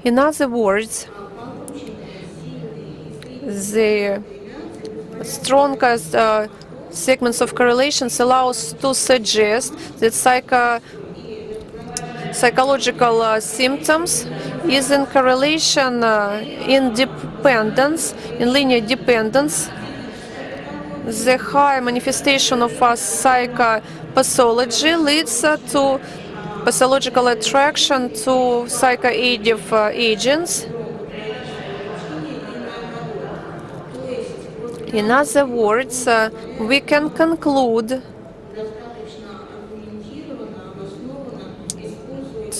In other words, the strongest segments of correlations allows to suggest that psychological symptoms is in correlation in dependence, in linear dependence. The high manifestation of psychopathology leads to pathological attraction to psychoactive agents. In other words, we can conclude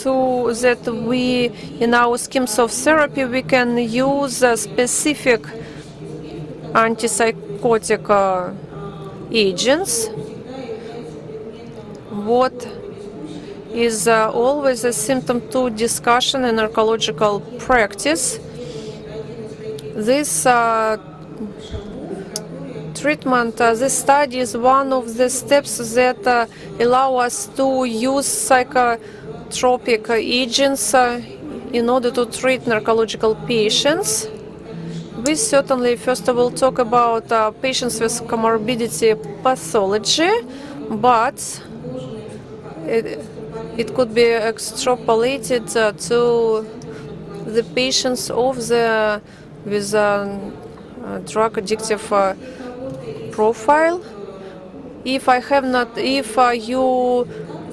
that we, in our schemes of therapy, we can use specific antipsychotic agents. What is always a symptom to discussion in narcological practice. This treatment, this study is one of the steps that allow us to use psychotropic agents in order to treat narcological patients. We certainly, first of all, talk about patients with comorbidity pathology, but it could be extrapolated to the patients with drug addictive profile. If you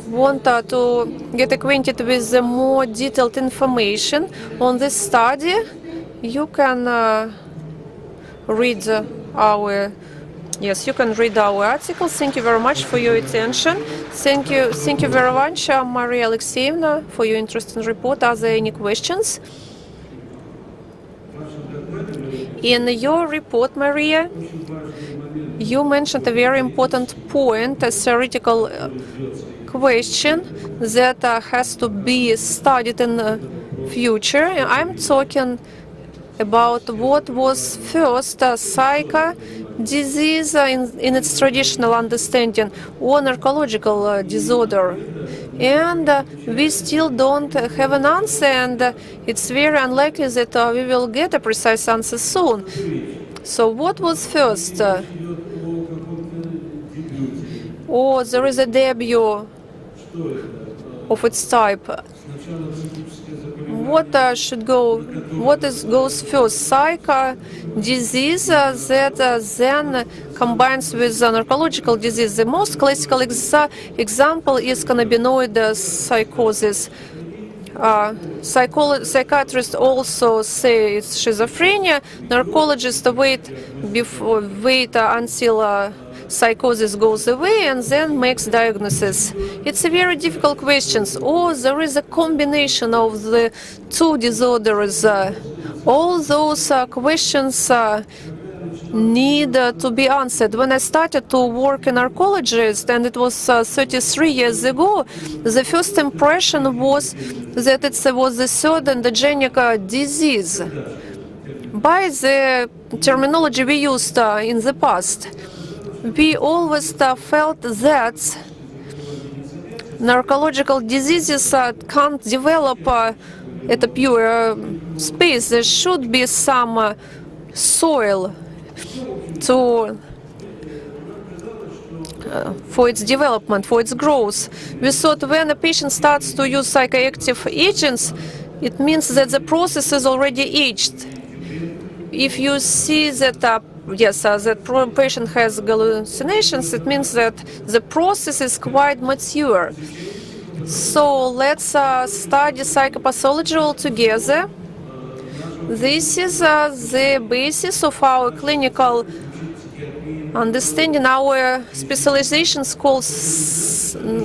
want to get acquainted with the more detailed information on this study, you can read our article. Thank you very much for your attention. Thank you very much, Maria Alexeyevna, for your interesting report. Are there any questions? In your report, Maria, you mentioned a very important point, a theoretical question that has to be studied in the future. I'm talking about what was first psycho disease in its traditional understanding, or narcological disorder. And we still don't have an answer, and it's very unlikely that we will get a precise answer soon. So what was first? Or there is a debut of its type? What goes first? Psycho disease that then combines with narcological disease. The most classical example is cannabinoid psychosis. Psychiatrists also say it's schizophrenia. Narcologists wait until psychosis goes away and then makes diagnosis. It's a very difficult question. Or there is a combination of the two disorders. All those questions need to be answered. When I started to work in narcologist, and it was 33 years ago, the first impression was that it was the third endogenic disease. By the terminology we used in the past, we always felt that narcological diseases can't develop at a pure space. There should be some soil for its development, for its growth. We thought when a patient starts to use psychoactive agents, it means that the process is already aged. If you see that that patient has hallucinations, it means that the process is quite mature. So let's study psychopathology altogether. This is the basis of our clinical understanding. Our specializations called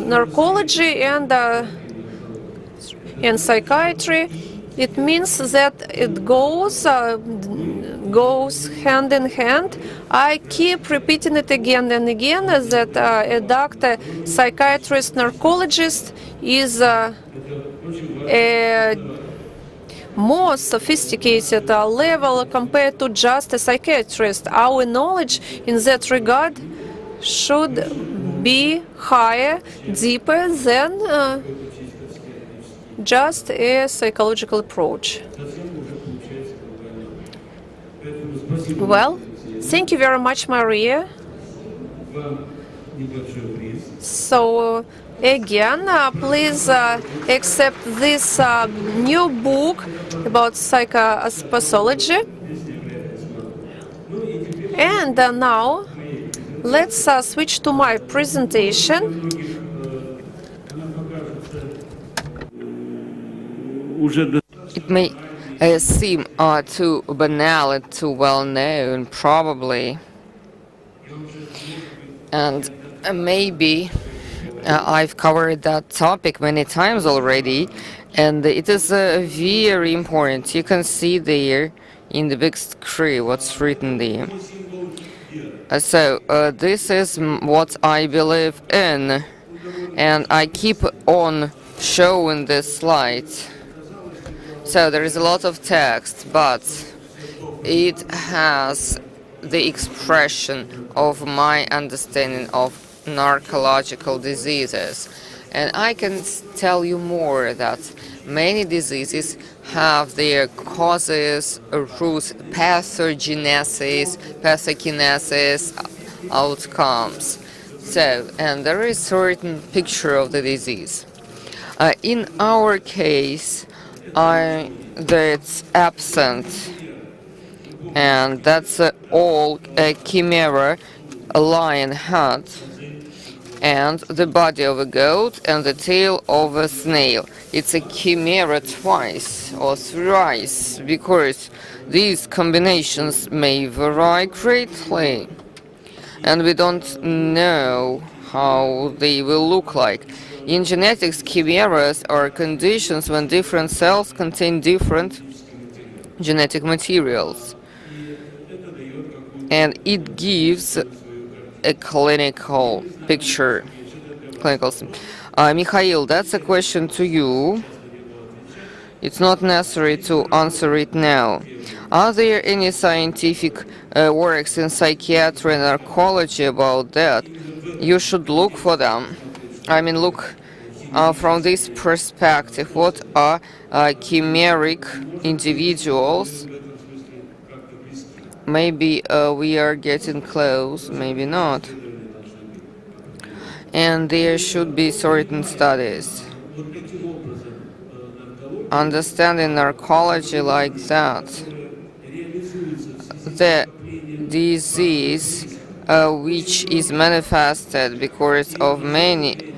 narcology and psychiatry. It means that it goes hand in hand. I keep repeating it again and again that a doctor, psychiatrist, narcologist is more sophisticated level compared to just a psychiatrist. Our knowledge in that regard should be higher, deeper than just a psychological approach. Well, thank you very much, Maria. So, again, please accept this new book about psychopathology. And now, let's switch to my presentation. It may seem too banal and too well known, probably. And maybe I've covered that topic many times already, and it is very important. You can see there in the big screen what's written there. So this is what I believe in, and I keep on showing this slide. So there is a lot of text, but it has the expression of my understanding of narcological diseases. And I can tell you more that many diseases have their causes, roots, pathogenesis, pathokinesis, outcomes. So, and there is certain picture of the disease. In our case, that's absent, and that's all a chimera, a lion head, and the body of a goat and the tail of a snail. It's a chimera twice or thrice, because these combinations may vary greatly, and we don't know how they will look like. In genetics, chimeras are conditions when different cells contain different genetic materials, and it gives a clinical picture. Mikhail, that's a question to you. It's not necessary to answer it now. Are there any scientific works in psychiatry and narcology about that? You should look for them. I mean, look from this perspective. What are chimeric individuals? Maybe we are getting close, maybe not. And there should be certain studies. Understanding narcology like that, the disease which is manifested because of many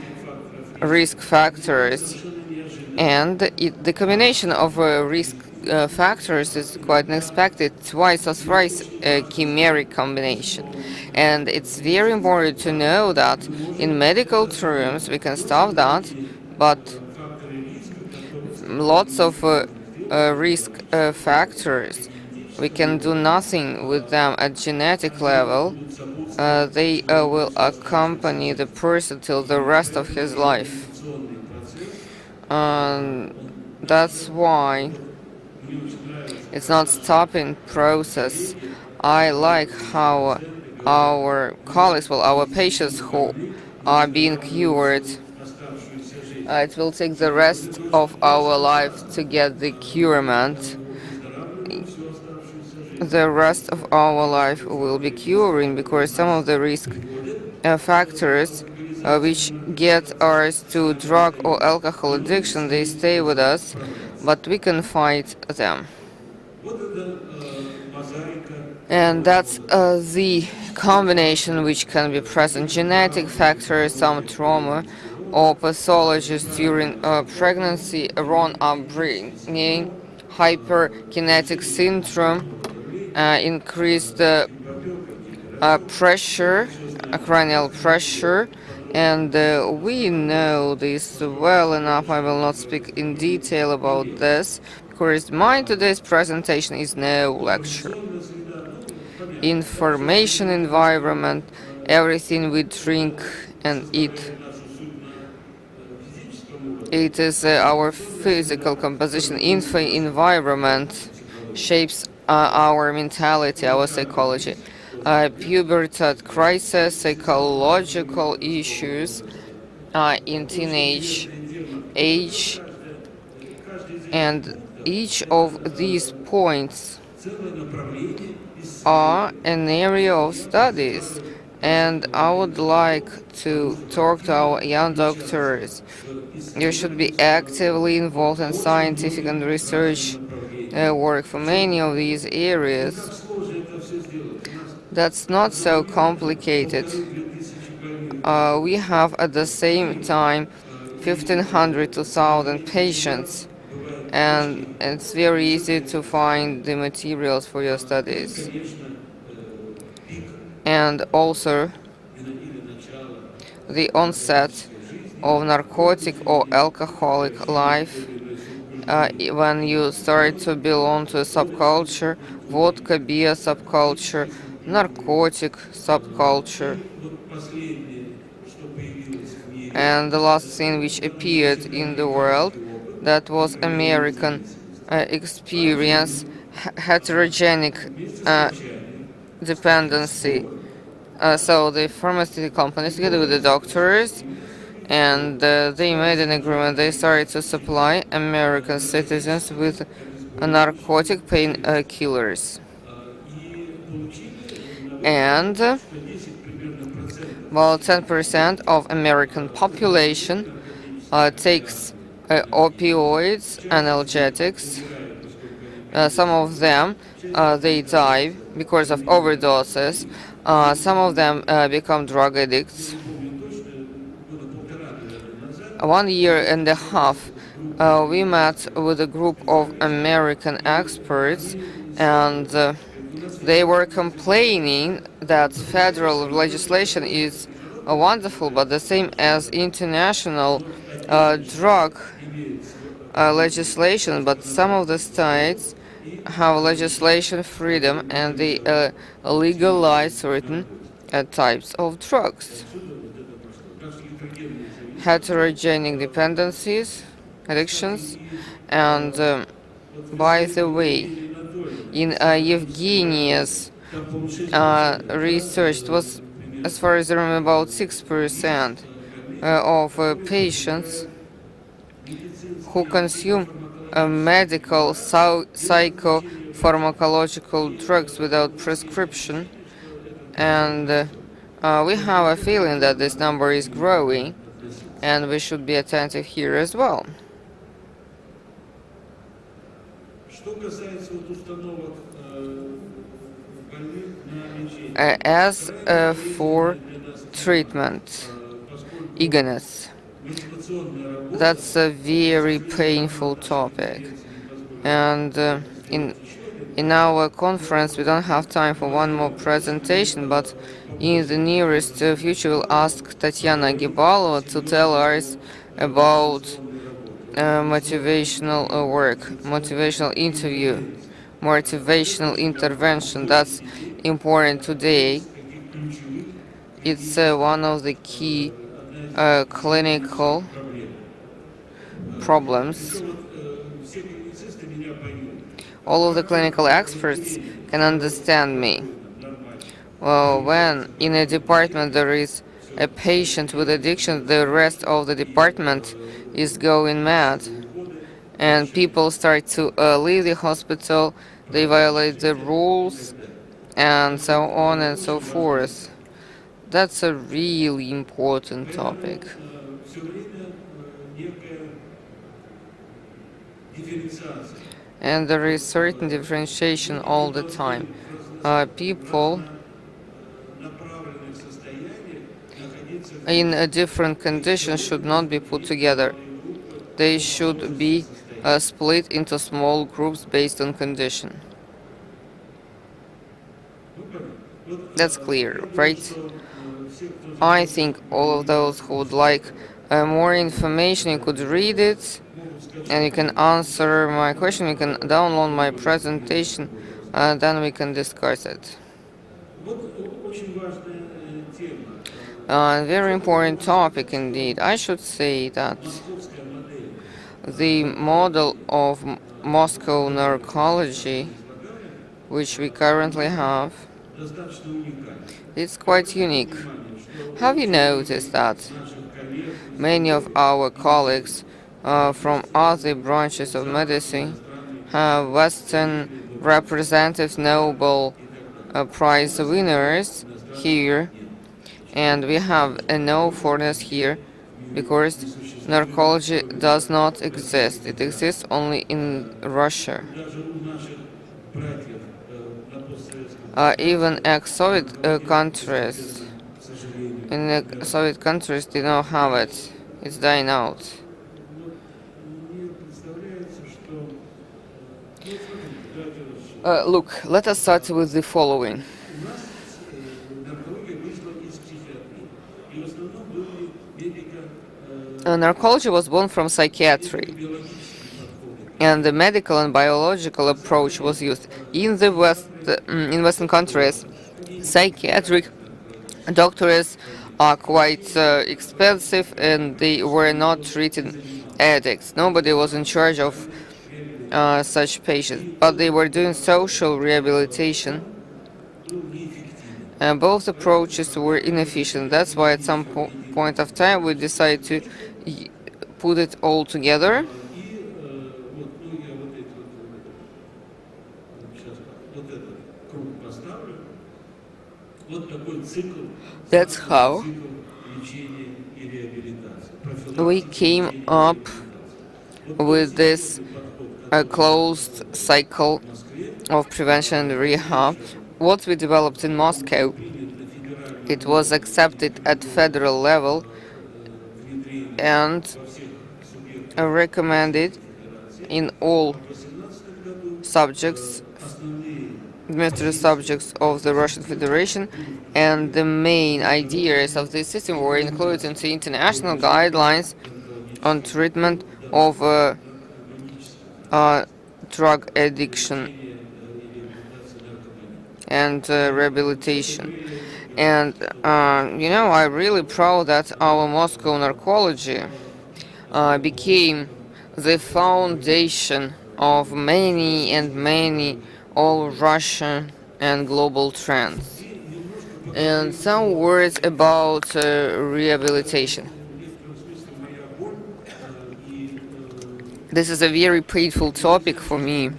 risk factors, and the combination of risk factors is quite unexpected, twice or thrice a chimeric combination. And it's very important to know that in medical terms we can stop that, but lots of risk factors, we can do nothing with them at genetic level. They will accompany the person till the rest of his life. That's why it's not stopping process. I like how our colleagues, well, our patients who are being cured, it will take the rest of our life to get the curement. The rest of our life will be curing, because some of the risk factors which get us to drug or alcohol addiction, they stay with us, but we can fight them. And that's the combination which can be present. Genetic factors, some trauma, or pathologies during pregnancy, wrong upbringing, hyperkinetic syndrome, increased pressure, cranial pressure, and we know this well enough. I will not speak in detail about this, because my today's presentation is no lecture. Information environment, everything we drink and eat. It is our physical composition. Environment shapes our mentality, our psychology. Puberty crisis, psychological issues in teenage age, and each of these points are an area of studies. And I would like to talk to our young doctors. You should be actively involved in scientific and research work for many of these areas. That's not so complicated. We have at the same time 1,500 to 1,000 patients, and it's very easy to find the materials for your studies. And also the onset of narcotic or alcoholic life, when you start to belong to a subculture, vodka beer subculture, narcotic subculture. And the last thing which appeared in the world, that was American experience, heterogenic dependency. So the pharmaceutical companies, together with the doctors, and they made an agreement. They started to supply American citizens with narcotic painkillers. And about 10% of American population takes opioids, analgesics. Some of them they die because of overdoses. Some of them become drug addicts. 1 year and a half, we met with a group of American experts, and they were complaining that federal legislation is wonderful, but the same as international drug legislation, but some of the states have legislation freedom and they legalize certain types of drugs. Heterogenic dependencies, addictions, and by the way, in Evgenia's research, it was, as far as I remember, about 6% of patients who consume medical psychopharmacological drugs without prescription, and we have a feeling that this number is growing, and we should be attentive here as well. As for treatment, eagerness, that's a very painful topic, and in our conference we don't have time for one more presentation, but in the nearest future we'll ask Tatiana Gibalova to tell us about motivational work, motivational interview, motivational intervention. That's important today. It's one of the key clinical problems. All of the clinical experts can understand me. Well, when in a department there is a patient with addiction, the rest of the department is going mad, and people start to leave the hospital, they violate the rules, and so on and so forth. That's a really important topic. And there is certain differentiation all the time. People in a different condition should not be put together. They should be split into small groups based on condition. That's clear, right? I think all of those who would like more information, you could read it, and you can answer my question, you can download my presentation, and then we can discuss it. Very important topic indeed. I should say that The model of Moscow narcology, which we currently have, is quite unique. Have you noticed that many of our colleagues from other branches of medicine have Western representative Nobel Prize winners here, and we have no foreigners here because narcology does not exist. It exists only in Russia. Even ex-Soviet countries, in the Soviet countries, did not have it. It's dying out. Look, let us start with the following. Narcology was born from psychiatry, and the medical and biological approach was used. In the in Western countries, psychiatric doctors are quite expensive, and they were not treating addicts. Nobody was in charge of such patients, but they were doing social rehabilitation. And both approaches were inefficient. That's why at some point of time we decided to put it all together. That's how we came up with this closed cycle of prevention and rehab. What we developed in Moscow, it was accepted at federal level and recommended in all subjects, administrative subjects of the Russian Federation, and the main ideas of this system were included into international guidelines on treatment of drug addiction and rehabilitation. And I'm really proud that our Moscow narcology became the foundation of many and many all Russian and global trends. And some words about rehabilitation. This is a very painful topic for me.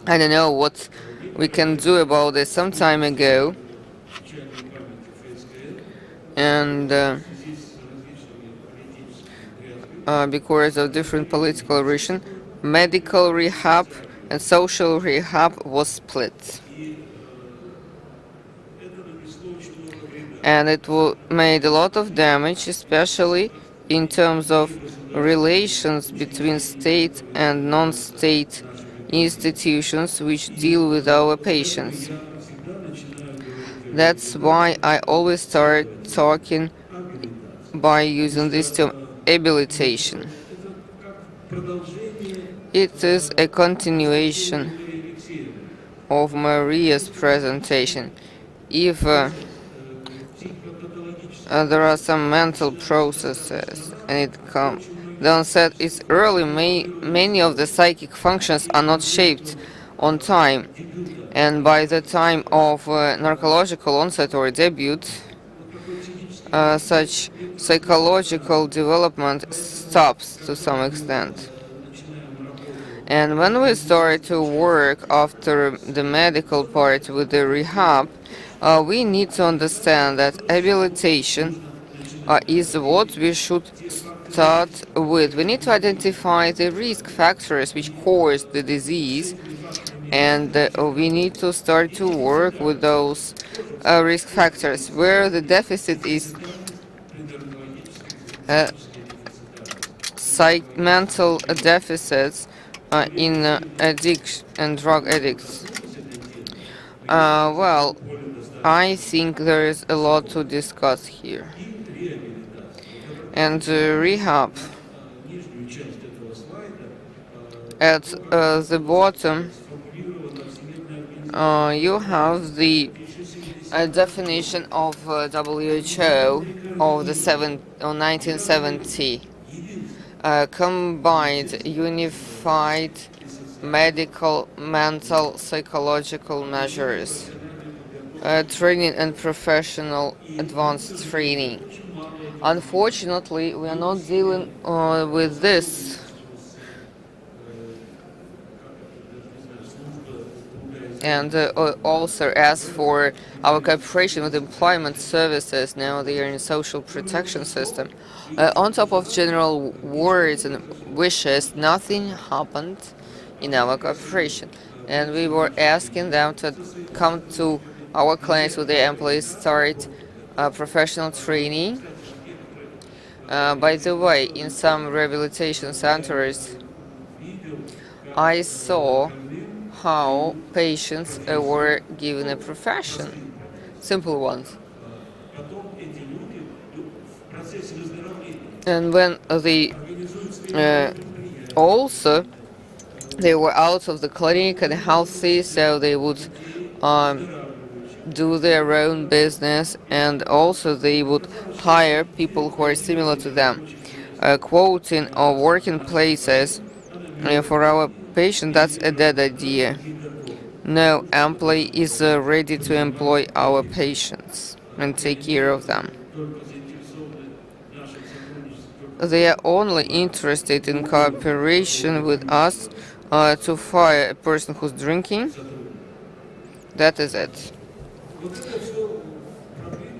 I don't know what we can do about this some time ago. And because of different political reasons, medical rehab and social rehab was split. And it made a lot of damage, especially in terms of relations between state and non-state institutions which deal with our patients. That's why I always start talking by using this term, habilitation. It is a continuation of Maria's presentation. If there are some mental processes and it comes, the onset is early, many of the psychic functions are not shaped on time, and by the time of narcological onset or debut, such psychological development stops to some extent. And when we start to work after the medical part with the rehab, we need to understand that habilitation is what we should start with. We need to identify the risk factors which cause the disease, and we need to start to work with those risk factors where the deficit is mental deficits in addiction and drug addicts. Well, I think there is a lot to discuss here. And rehab, at the bottom you have the definition of WHO of the 1970. combined, unified medical, mental, psychological measures, training and professional advanced training. Unfortunately, we are not dealing with this. And also, as for our cooperation with employment services, now they are in social protection system. On top of general words and wishes, nothing happened in our cooperation. And we were asking them to come to our clinics with their employees, start professional training. By the way, in some rehabilitation centers, I saw how patients were given a profession, simple ones. And when they also they were out of the clinic and healthy, so they would do their own business, and also they would hire people who are similar to them. Quoting or working places for our patient, that's a dead idea. No employee is ready to employ our patients and take care of them. They are only interested in cooperation with us to fire a person who's drinking. That is it.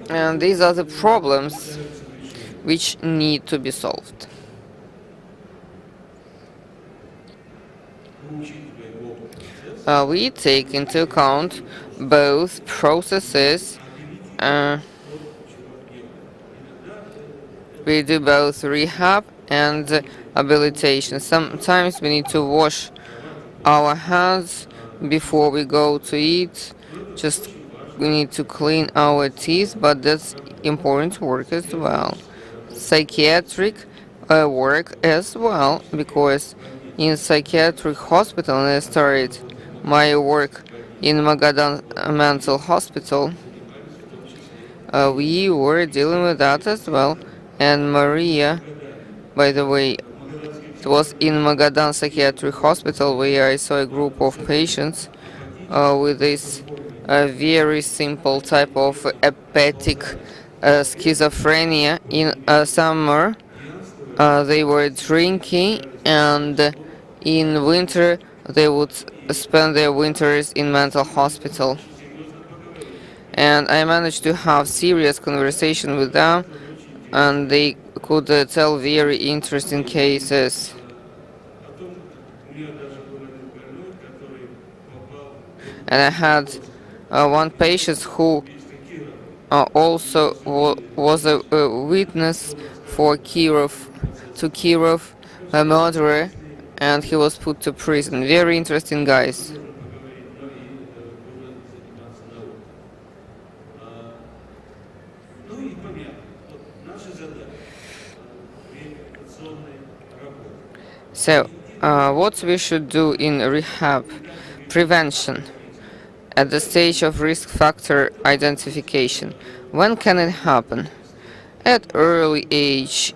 And these are the problems which need to be solved. We take into account both processes. We do both rehab and habilitation. Sometimes we need to wash our hands before we go to eat. Just we need to clean our teeth, but that's important work as well. Psychiatric work as well, because in psychiatric hospital, and I started my work in Magadan Mental Hospital, we were dealing with that as well. And Maria, by the way, it was in Magadan Psychiatric Hospital where I saw a group of patients with this very simple type of hepatic schizophrenia. In summer, they were drinking, and in winter, they would spend their winters in mental hospital. And I managed to have serious conversation with them, and they could tell very interesting cases. And I had one patient who also was a witness for Kirov, a murderer, and he was put to prison. Very interesting guys. So, what we should do in rehab? Prevention. At the stage of risk factor identification. When can it happen? At early age,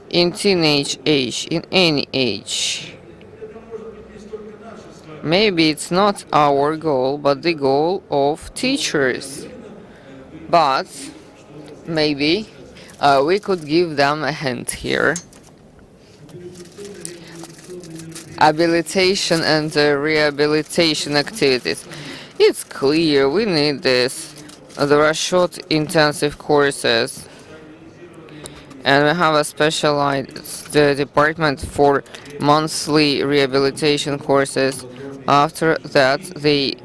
in teenage age, in any age. Maybe it's not our goal, but the goal of teachers. But maybe we could give them a hint here. Habilitation and rehabilitation activities. It's clear we need this. There are short intensive courses, and we have a specialized department for monthly rehabilitation courses. After that, they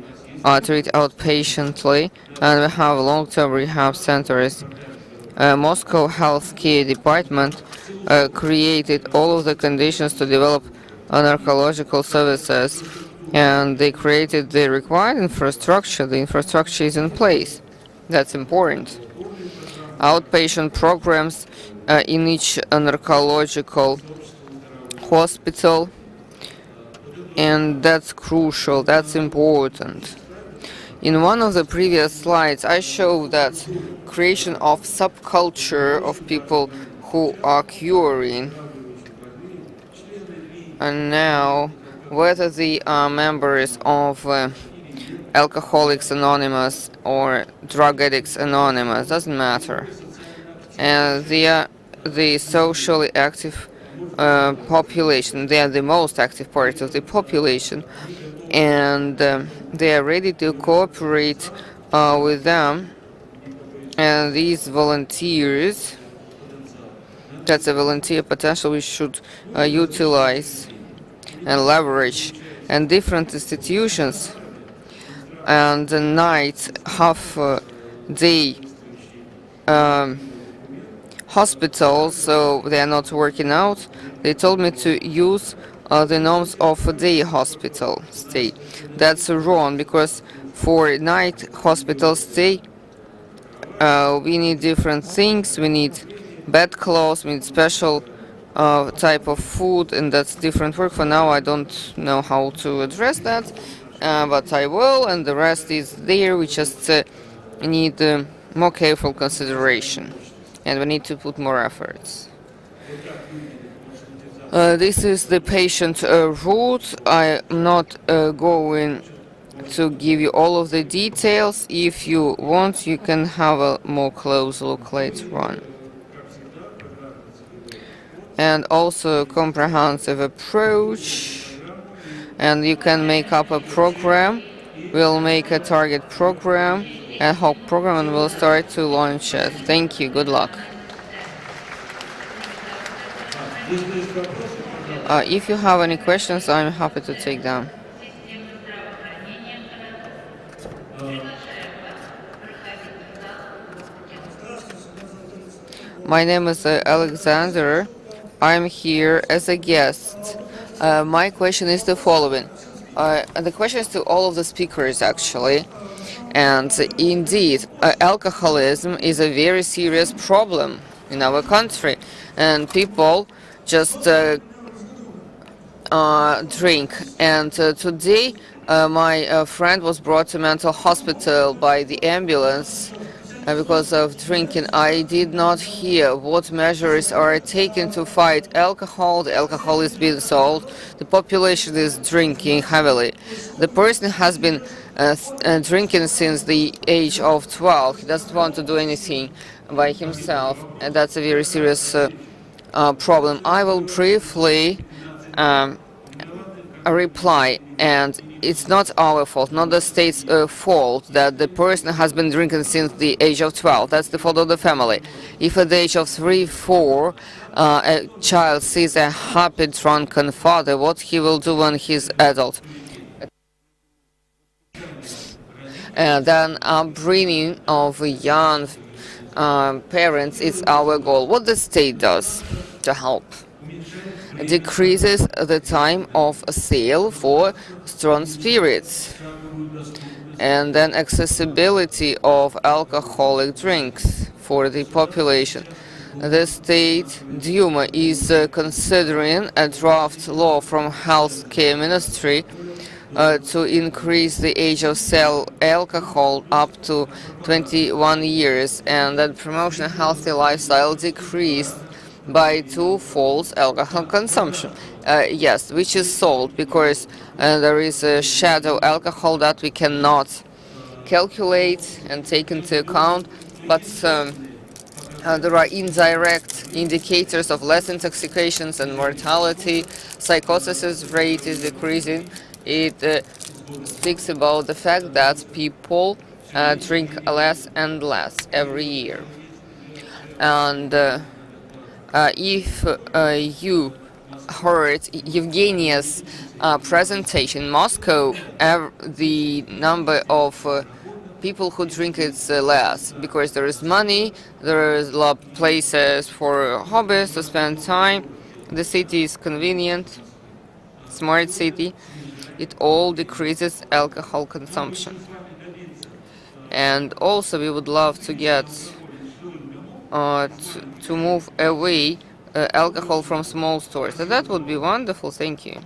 treat outpatiently, and we have long-term rehab centers. Moscow Healthcare Department created all of the conditions to develop narcological services, and they created the required infrastructure. The infrastructure is in place. That's important. Outpatient programs in each narcological hospital, and that's crucial, that's important. In one of the previous slides, I showed that creation of subculture of people who are curing. And now, whether they are members of Alcoholics Anonymous or Drug Addicts Anonymous, doesn't matter. And they are the socially active population. They are the most active part of the population, and they are ready to cooperate with them. And these volunteers, that's a volunteer potential we should utilize and leverage. And different institutions and the night half day hospitals, so they are not working out. They told me to use the norms of a day hospital stay. That's wrong, because for night hospital stay we need different things. We need bed clothes, we need special type of food, and that's different work. For now I don't know how to address that, but I will, and the rest is there. We just need more careful consideration, and we need to put more efforts. This is the patient route. I'm not going to give you all of the details. If you want, you can have a more close look later on. And also a comprehensive approach, and you can make up a program. We'll make a target program, ad hoc program, and we'll start to launch it. Thank you. Good luck. If you have any questions, I'm happy to take them. My name is Alexander. I'm here as a guest. My question is the following. The question is to all of the speakers, actually. And indeed, alcoholism is a very serious problem in our country. And people just drink. And today, my friend was brought to mental hospital by the ambulance because of drinking. I did not hear what measures are taken to fight alcohol. The alcohol is being sold. The population is drinking heavily. The person has been drinking since the age of 12. He doesn't want to do anything by himself, and that's a very serious problem. I will briefly reply, and it's not our fault, not the state's fault that the person has been drinking since the age of 12. That's the fault of the family. If at the age of 3, 4, a child sees a happy drunken father, what he will do when he's adult? And then upbringing of young parents is our goal. What the state does to help decreases the time of sale for strong spirits, and then accessibility of alcoholic drinks for the population. The state Duma is considering a draft law from Healthcare Ministry to increase the age of sale alcohol up to 21 years, and that promotion of healthy lifestyle decreased by 2-fold alcohol consumption. Yes, which is sold, because there is a shadow alcohol that we cannot calculate and take into account, but there are indirect indicators of less intoxications and mortality. Psychosis rate is decreasing. It speaks about the fact that people drink less and less every year. And if you heard Evgenia's presentation in Moscow, the number of people who drink is less, because there is money, there is a lot of places for hobbies to spend time, the city is convenient, smart city. It all decreases alcohol consumption. And also we would love to get to move away alcohol from small stores. So that would be wonderful. Thank you.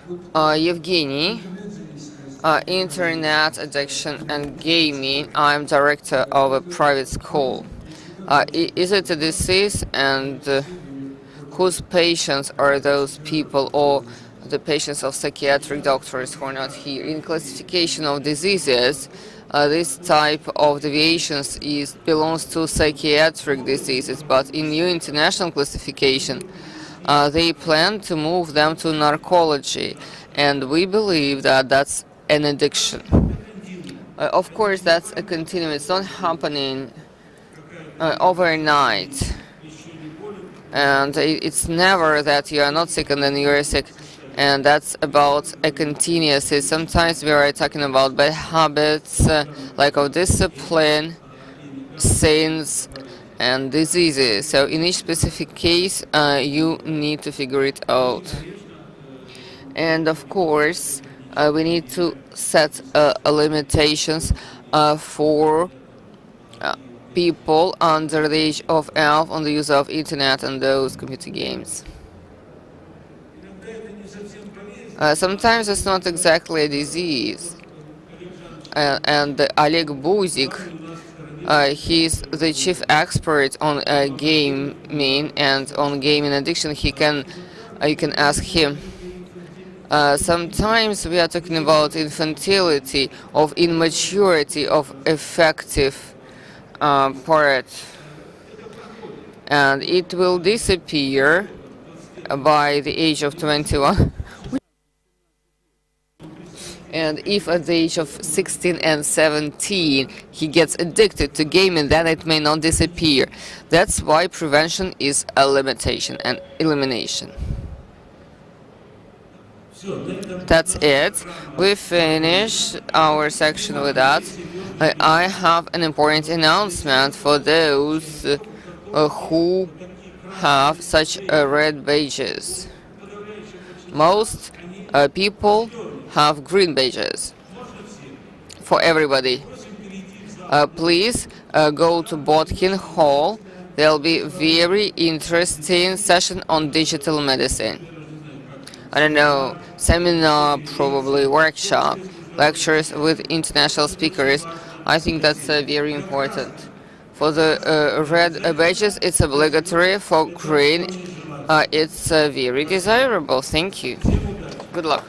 Evgeny, Internet Addiction and Gaming. I'm director of a private school. Is it a disease, and whose patients are those people, or the patients of psychiatric doctors who are not here? In classification of diseases, this type of deviations belongs to psychiatric diseases, but in new international classification, they plan to move them to narcology, and we believe that that's an addiction. Of course, that's a continuum. It's not happening overnight, and it's never that you are not sick and then you are sick, and that's about a continuous. Sometimes we are talking about bad habits, lack of discipline, sins, and diseases. So in each specific case, you need to figure it out. And of course, we need to set limitations for people under the age of 12 on the use of internet and those computer games. Sometimes it's not exactly a disease. And Oleg Buzik, he's the chief expert on gaming and on gaming addiction. You can ask him. Sometimes we are talking about infantility, of immaturity, of effective part, and it will disappear by the age of 21. And if at the age of 16 and 17 he gets addicted to gaming, then it may not disappear. That's why prevention is a limitation and elimination. That's it. We finished our section with that. I have an important announcement for those who have such red badges. Most people have green badges. For everybody. Please go to Botkin Hall. There'll be very interesting session on digital medicine. I don't know, seminar, probably workshop, lectures with international speakers. I think that's very important. For the red badges, it's obligatory. For green, it's very desirable. Thank you. Good luck.